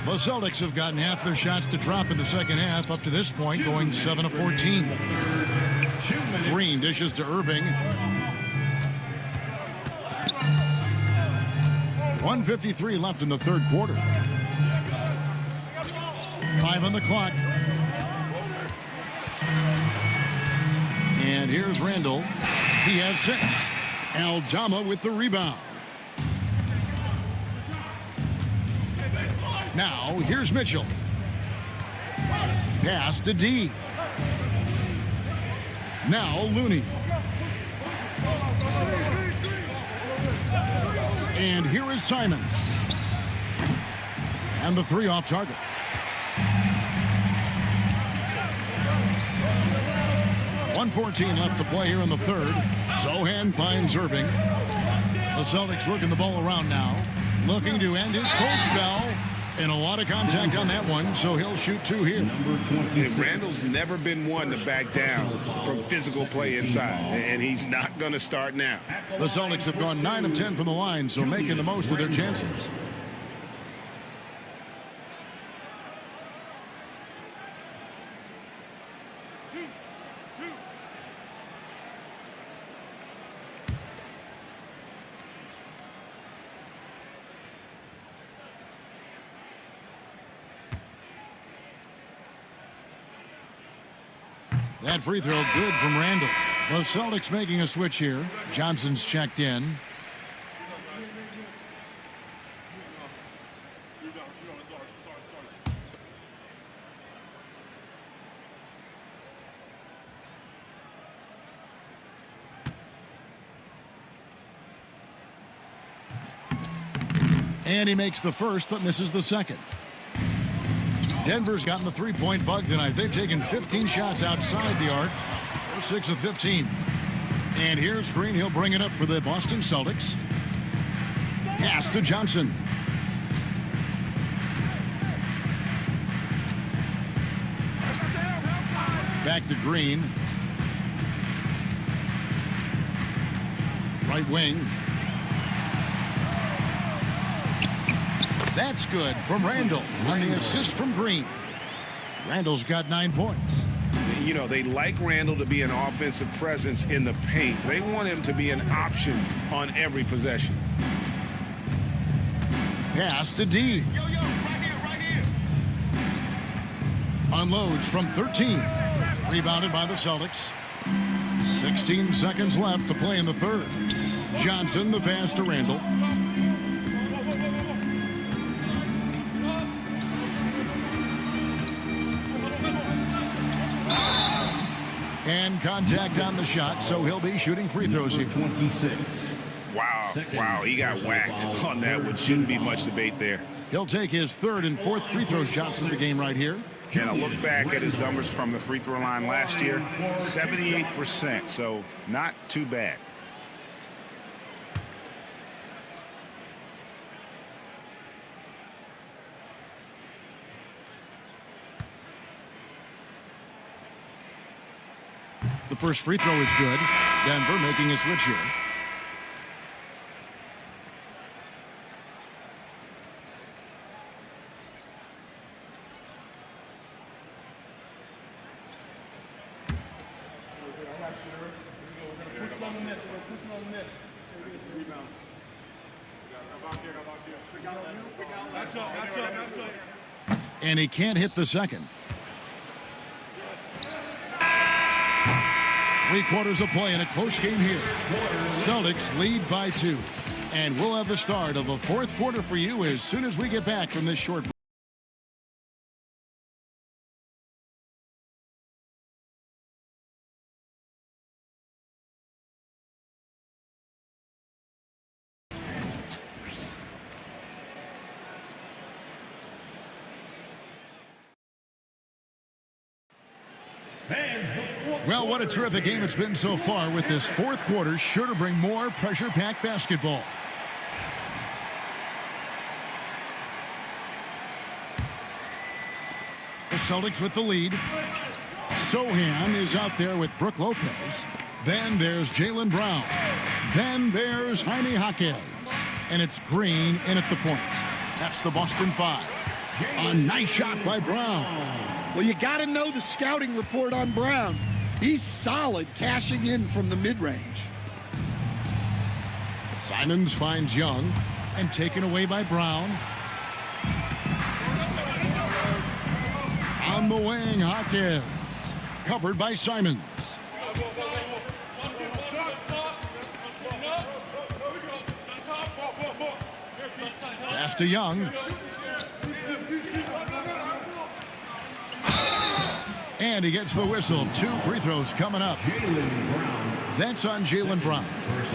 The Celtics have gotten half their shots to drop in the second half up to this point, going 7 of 14. Green dishes to Irving. 1:53 left in the third quarter. 5 on the clock. And here's Randall. He has 6. Aldama with the rebound. Now, here's Mitchell. Pass to D. Now, Looney. And here is Simons. And the 3 off target. .114 left to play here in the third. Sohan finds Irving. The Celtics working the ball around now. Looking to end his cold spell. And a lot of contact on that one, so he'll shoot 2 here. And Randall's never been one to back down from physical play inside, and he's not going to start now. The Celtics have gone 9 of 10 from the line, so making the most of their chances. That free throw good from Randall. The Celtics making a switch here. Johnson's checked in. And he makes the first, but misses the second. Denver's gotten the three-point bug tonight. They've taken 15 shots outside the arc. They're 6 of 15. And here's Green. He'll bring it up for the Boston Celtics. Pass to Johnson. Back to Green. Right wing. That's good from Randall on the assist from Green. Randall's got 9 points. You know, they like Randall to be an offensive presence in the paint. They want him to be an option on every possession. Pass to D. Yo, right here. Unloads from 13. Rebounded by the Celtics. 16 seconds left to play in the third. Johnson, the pass to Randall. And contact on the shot, so he'll be shooting free throws here. 26. Wow, he got whacked on that one. Shouldn't be much debate there. He'll take his third and fourth free throw shots of the game right here. And I look back at his numbers from the free throw line last year, 78%, so not too bad. The first free throw is good. Denver making a switch here. And he can't hit the second. 3 quarters of play in a close game here. Celtics lead by 2. And we'll have the start of the fourth quarter for you as soon as we get back from this short break. Well, what a terrific game it's been so far, with this fourth quarter sure to bring more pressure-packed basketball. The Celtics with the lead. Sohan is out there with Brook Lopez. Then there's Jaylen Brown. Then there's Jaime Jaquez. And it's Green in at the point. That's the Boston 5. A nice shot by Brown. Well, you got to know the scouting report on Brown. He's solid cashing in from the mid-range. Simons finds Young and taken away by Brown. On the wing, Hawkins. Covered by Simons. Pass to Young. And he gets the whistle. 2 free throws coming up. That's on Jaylen Brown.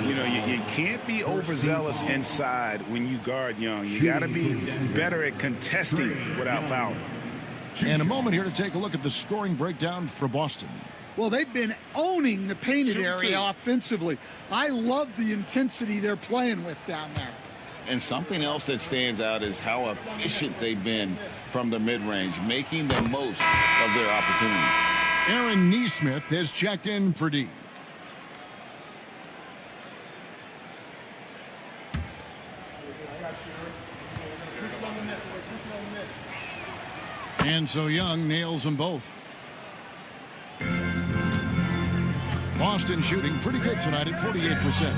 You know, you can't be overzealous inside when you guard Young. You got to be better at contesting without fouling. And a moment here to take a look at the scoring breakdown for Boston. Well, they've been owning the painted area offensively. I love the intensity they're playing with down there. And something else that stands out is how efficient they've been from the mid-range, making the most of their opportunities. Aaron Nesmith has checked in for D. And so Young nails them both. Boston shooting pretty good tonight at 48%.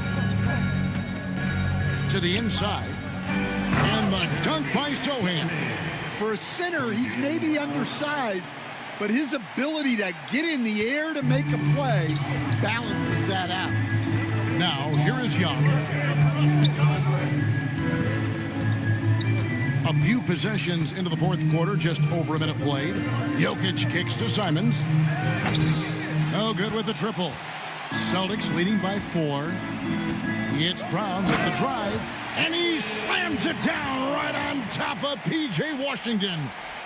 To the inside. And the dunk by Sohan. For a center, he's maybe undersized, but his ability to get in the air to make a play balances that out. Now, here is Young. A few possessions into the fourth quarter, just over a minute played. Jokic kicks to Simons. No good with the triple. Celtics leading by 4. It's Brown with the drive, and he slams it down right on top of P.J. Washington.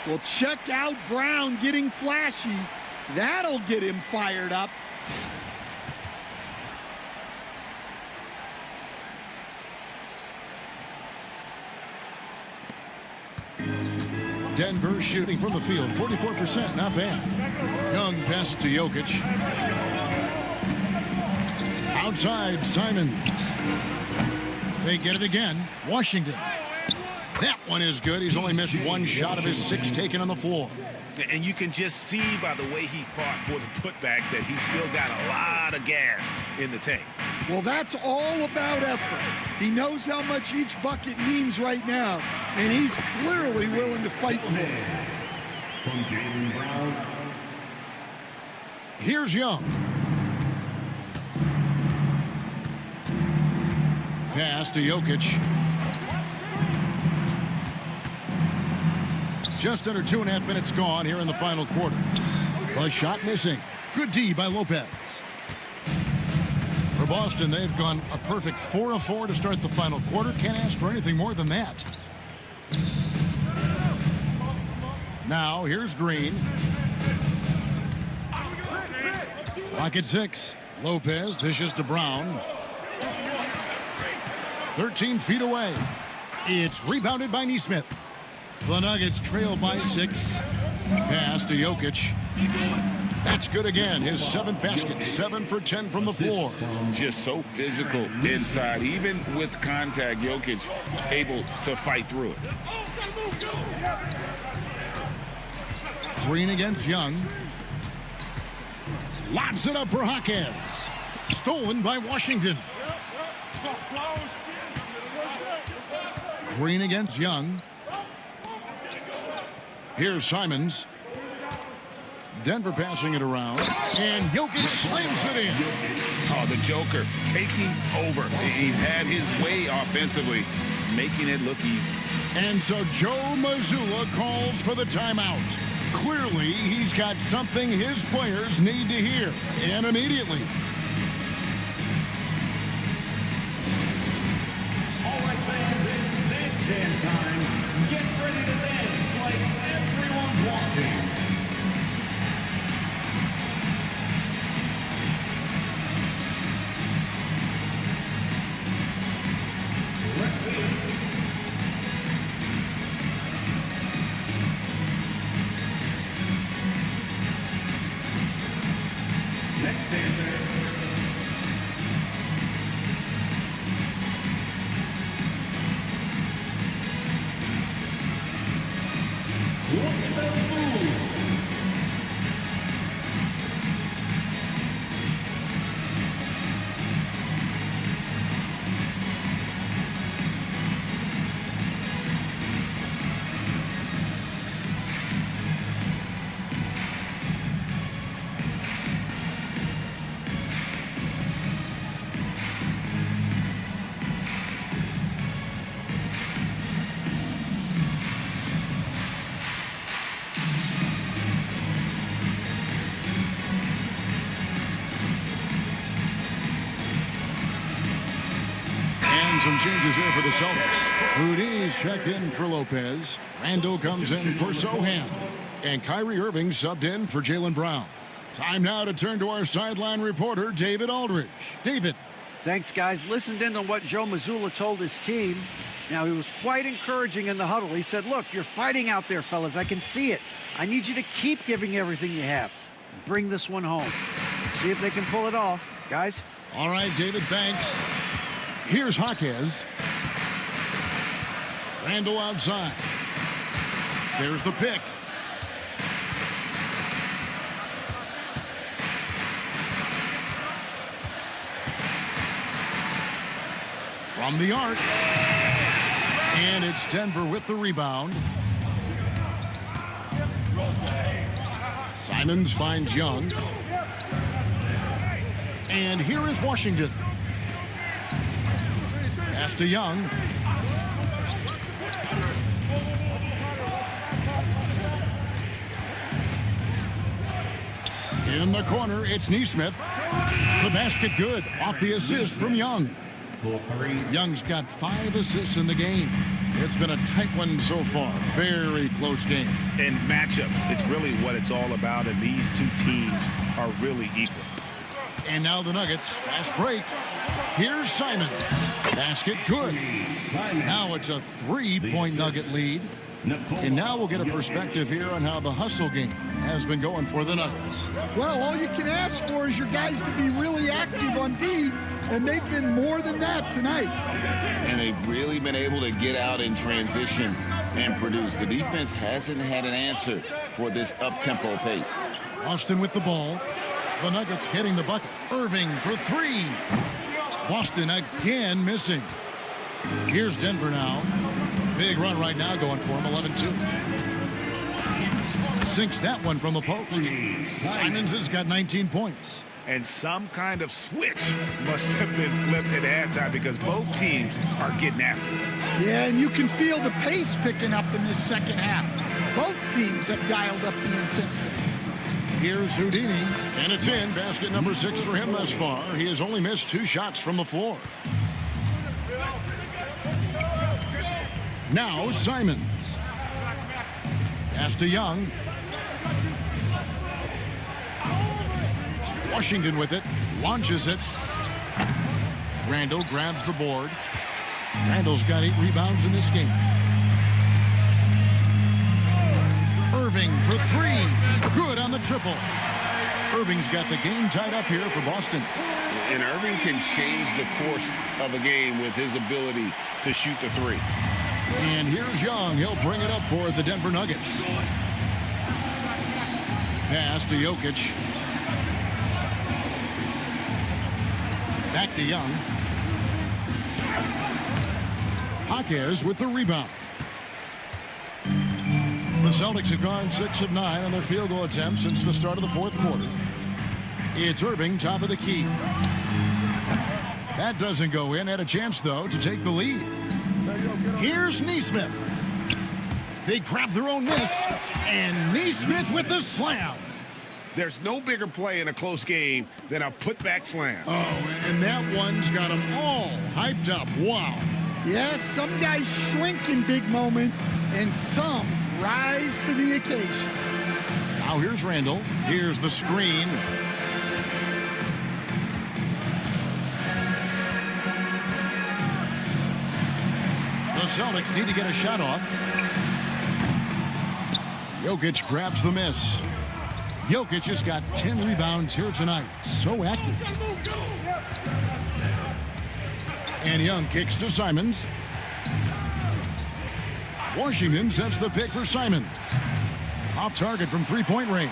Well, check out Brown getting flashy. That'll get him fired up. Denver shooting from the field, 44%, not bad. Young passes to Jokic. Outside, Simon. They get it again. Washington. That one is good. He's only missed 1 shot of his 6 taken on the floor. And you can just see by the way he fought for the putback that he's still got a lot of gas in the tank. Well, that's all about effort. He knows how much each bucket means right now, and he's clearly willing to fight for it. From Jaylen Brown. Here's Young. Pass to Jokic. Just under 2.5 minutes gone here in the final quarter. A shot missing. Good D by Lopez. For Boston, they've gone a perfect 4 of 4 to start the final quarter. Can't ask for anything more than that. Now, here's Green. Clock at 6. Lopez dishes to Brown. 13 feet away. It's rebounded by Nesmith. The Nuggets trail by 6. Pass to Jokic. That's good again. His 7th basket. 7 for 10 from the floor. Just so physical inside. Even with contact, Jokic able to fight through it. Green against Young. Lobs it up for Hawkins. Stolen by Washington. Green against Young. Here's Simons. Denver passing it around. And Jokic slams it in. Oh, the Joker taking over. He's had his way offensively, making it look easy. And so Joe Mazzulla calls for the timeout. Clearly, he's got something his players need to hear. And immediately. All right, fans, it's dance dance time. Get ready to dance like everyone's watching. Let's see it. Next dancer. Look at those moves. Some changes here for the Celtics. Houdini's checked in for Lopez. Randall comes in for Sohan. And Kyrie Irving subbed in for Jaylen Brown. Time now to turn to our sideline reporter, David Aldridge. David. Thanks, guys. Listened in on what Joe Mazzulla told his team. Now, he was quite encouraging in the huddle. He said, look, you're fighting out there, fellas. I can see it. I need you to keep giving everything you have. Bring this one home. See if they can pull it off. Guys? All right, David, thanks. Here's Hawkins. Randall outside. There's the pick. From the arc. And it's Denver with the rebound. Simons finds Young. And here is Washington. Pass to Young. In the corner, it's Neesmith. The basket good off the assist from Young. Young's got 5 assists in the game. It's been a tight one so far. Very close game. In matchups, it's really what it's all about, and these two teams are really equal. And now the Nuggets, fast break. Here's Simons. Basket good. Now it's a 3-point Nugget lead. And now we'll get a perspective here on how the hustle game has been going for the Nuggets. Well, all you can ask for is your guys to be really active on D, and they've been more than that tonight. And they've really been able to get out in transition and produce. The defense hasn't had an answer for this up-tempo pace. Boston with the ball. The Nuggets getting the bucket. Irving for 3. Boston again missing. Here's Denver now. Big run right now going for him, 11-2. Sinks that one from the post. Simons has got 19 points. And some kind of switch must have been flipped at halftime because both teams are getting after it. Yeah, and you can feel the pace picking up in this second half. Both teams have dialed up the intensity. Here's Houdini, and it's in. Basket number 6 for him thus far. He has only missed 2 shots from the floor. Now Simons. Pass to Young. Washington with it. Launches it. Randall grabs the board. Randall's got 8 rebounds in this game. Irving for 3. Good on the triple. Irving's got the game tied up here for Boston. And Irving can change the course of a game with his ability to shoot the 3. And here's Young. He'll bring it up for the Denver Nuggets. Pass to Jokic. Back to Young. Jaquez with the rebound. The Celtics have gone 6 of 9 on their field goal attempts since the start of the 4th quarter. It's Irving, top of the key. That doesn't go in. Had a chance, though, to take the lead. Here's Neesmith. They grab their own miss, and Neesmith with the slam. There's no bigger play in a close game than a putback slam. Oh, and that one's got them all hyped up. Wow. Yes, some guys shrink in big moments, and some rise to the occasion. Now here's Randall. Here's the screen. The Celtics need to get a shot off. Jokic grabs the miss. Jokic has got 10 rebounds here tonight. So active. And Young kicks to Simons. Washington sets the pick for Simons. Off target from 3-point range.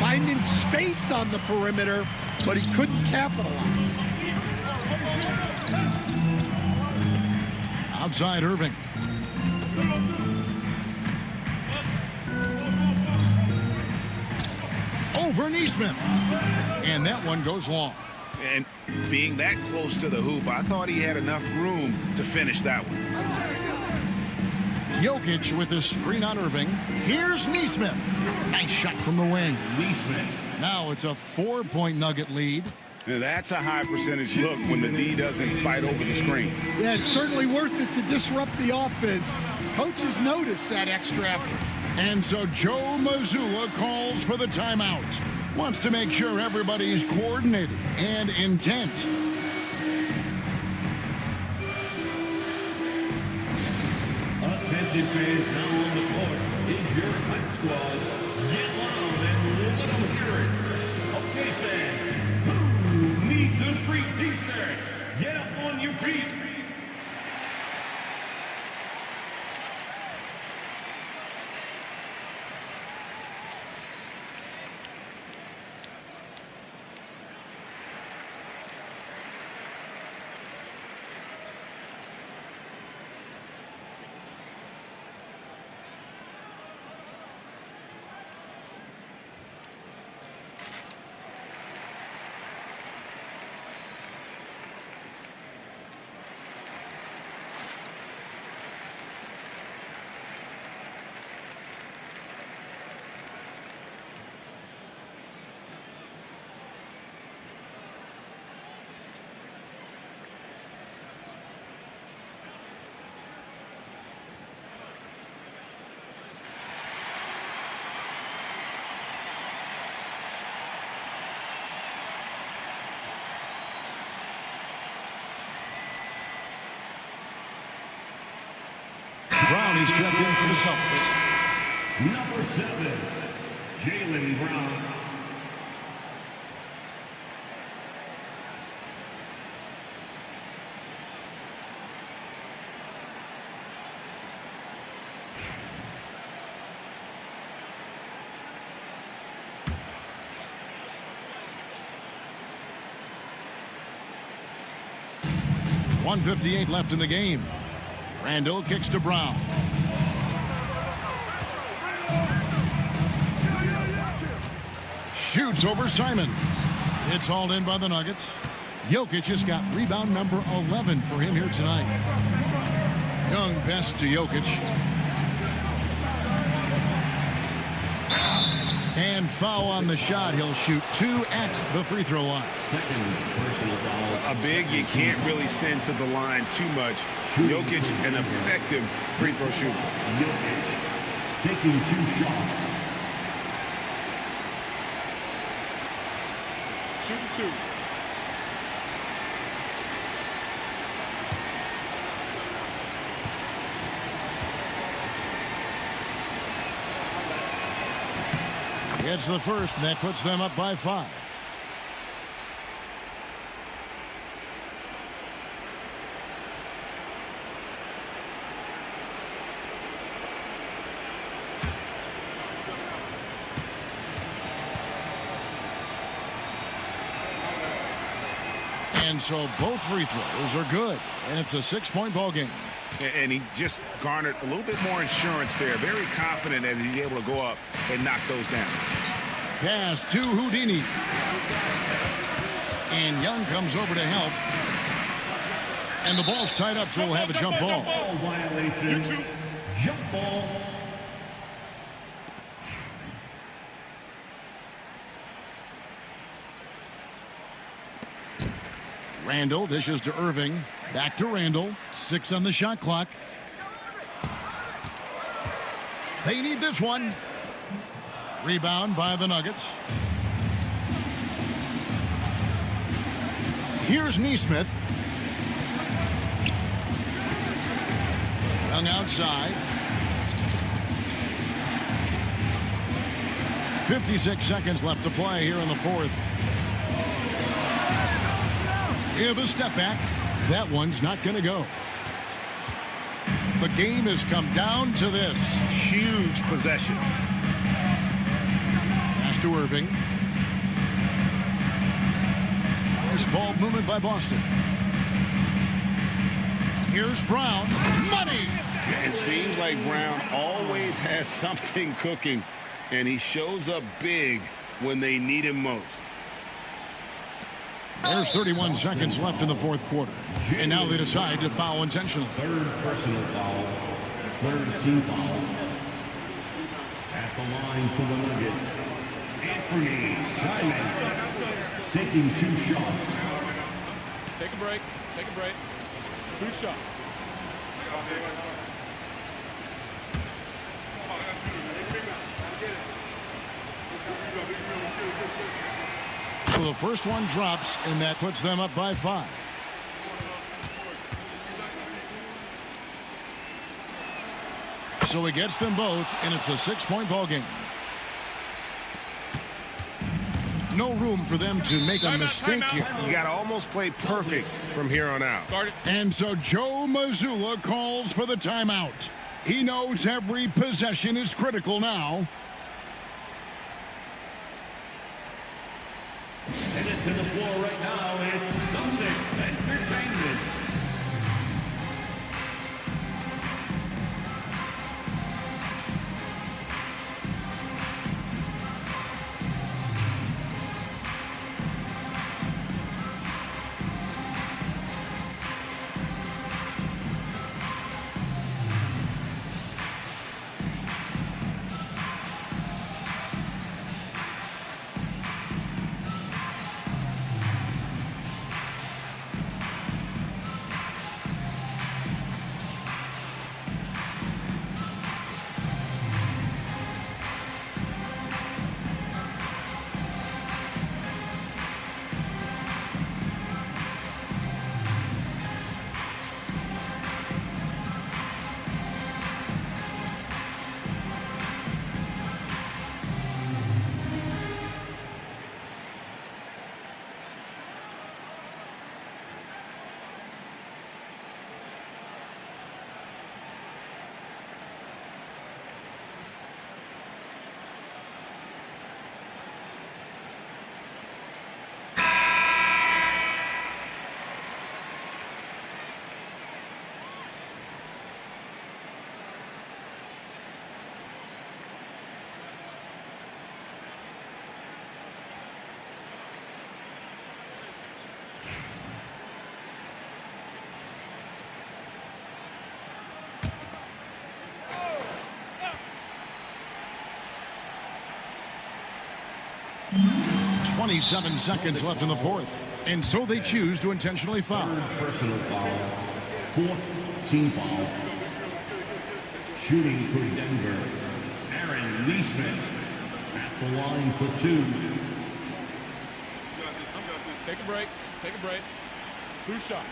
Finding space on the perimeter, but he couldn't capitalize. Outside Irving. Over Neesmith. And that one goes long. And being that close to the hoop, I thought he had enough room to finish that one. Jokic with the screen on Irving. Here's Neesmith. Nice shot from the wing. Neesmith. Now it's a 4-point Nugget lead. Now that's a high percentage look when the D doesn't fight over the screen. Yeah, it's certainly worth it to disrupt the offense. Coaches notice that extra effort. And so Joe Mazzulla calls for the timeout. Wants to make sure everybody's coordinated and intent. Attention fans, now on the court is your hype squad. Get loud and let them hear it. Okay, fans, who needs a free t-shirt? Get up on your feet. Brown, he's checked in for the Celtics. Number 7, Jaylen Brown. .158 left in the game. Randall kicks to Brown. Shoots over Simon. It's hauled in by the Nuggets. Jokic has got rebound number 11 for him here tonight. Young pass to Jokic. And foul on the shot. He'll shoot 2 at the free throw line. Second personal foul. A big you can't really send to the line too much. Jokic, an effective free throw shooter. Jokic taking 2 shots. Shooting 2. Gets the first, and that puts them up by 5. And so both free throws are good, and it's a 6-point ball game. And he just garnered a little bit more insurance there. Very confident as he's able to go up and knock those down. Pass to Houdini. And Young comes over to help. And the ball's tied up, so we'll have a jump ball. Ball violation. Jump ball. Randall dishes to Irving. Back to Randall. 6 on the shot clock. They need this one. Rebound by the Nuggets. Here's Neesmith. Young outside. 56 seconds left to play here in the fourth. Yeah, the step back. That one's not going to go. The game has come down to this. Huge possession. Pass to Irving. Nice ball movement by Boston. Here's Brown. Money! It seems like Brown always has something cooking, and he shows up big when they need him most. There's 31 seconds left in the fourth quarter. And now they decide to foul intentionally. Third personal foul. Third team foul. At the line for the Nuggets, Anthony Simon taking 2 shots. Take a break. Take a break. 2 shots. So the first one drops, and that puts them up by 5. So he gets them both, and it's a 6-point ball game. No room for them to make a mistake here. You got to almost play perfect from here on out. And so Joe Mazzulla calls for the timeout. He knows every possession is critical now. Headed to the floor right now, it's Celtics Entertainment. 27 seconds left in the fourth. And so they choose to intentionally foul. Third personal foul. Fourth team foul. Shooting for Denver, Aaron Neesmith at the line for 2. Take a break. Take a break. 2 shots.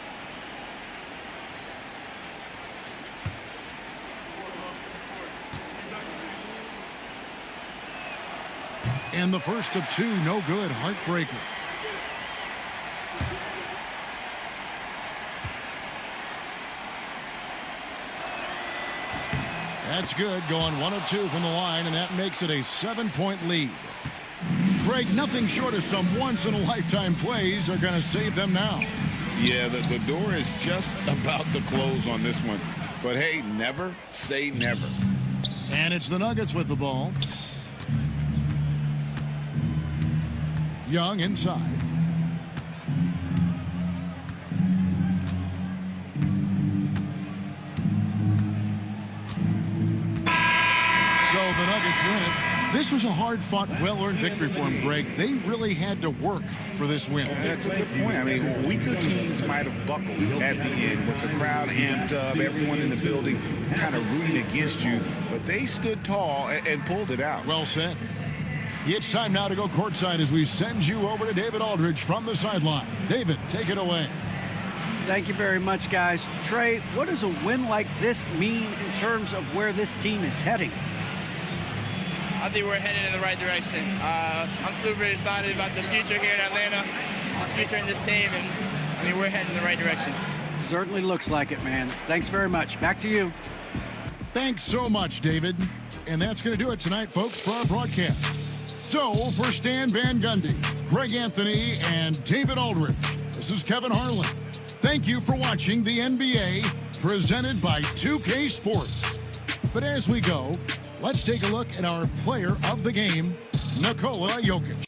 And the first of 2, no good. Heartbreaker. That's good, going 1 of 2 from the line, and that makes it a 7-point lead. Greg, nothing short of some once-in-a-lifetime plays are going to save them now. Yeah, the door is just about to close on this one. But hey, never say never. And it's the Nuggets with the ball. Young inside. So the Nuggets win it. This was a hard-fought, well-earned victory for them, Greg. They really had to work for this win. That's a good point. I mean, weaker teams might have buckled at the end with the crowd amped up, everyone in the building kind of rooting against you. But they stood tall and pulled it out. Well said. It's time now to go courtside as we send you over to David Aldridge from the sideline. David, take it away. Thank you very much, guys. Trey, what does a win like this mean in terms of where this team is heading? I think we're headed in the right direction. I'm super excited about the future here in Atlanta, the future in this team, and I mean, we're heading in the right direction. Certainly looks like it, man. Thanks very much. Back to you. Thanks so much, David. And that's going to do it tonight, folks, for our broadcast. So, for Stan Van Gundy, Greg Anthony, and David Aldridge, this is Kevin Harlan. Thank you for watching the NBA, presented by 2K Sports. But as we go, let's take a look at our player of the game, Nikola Jokic.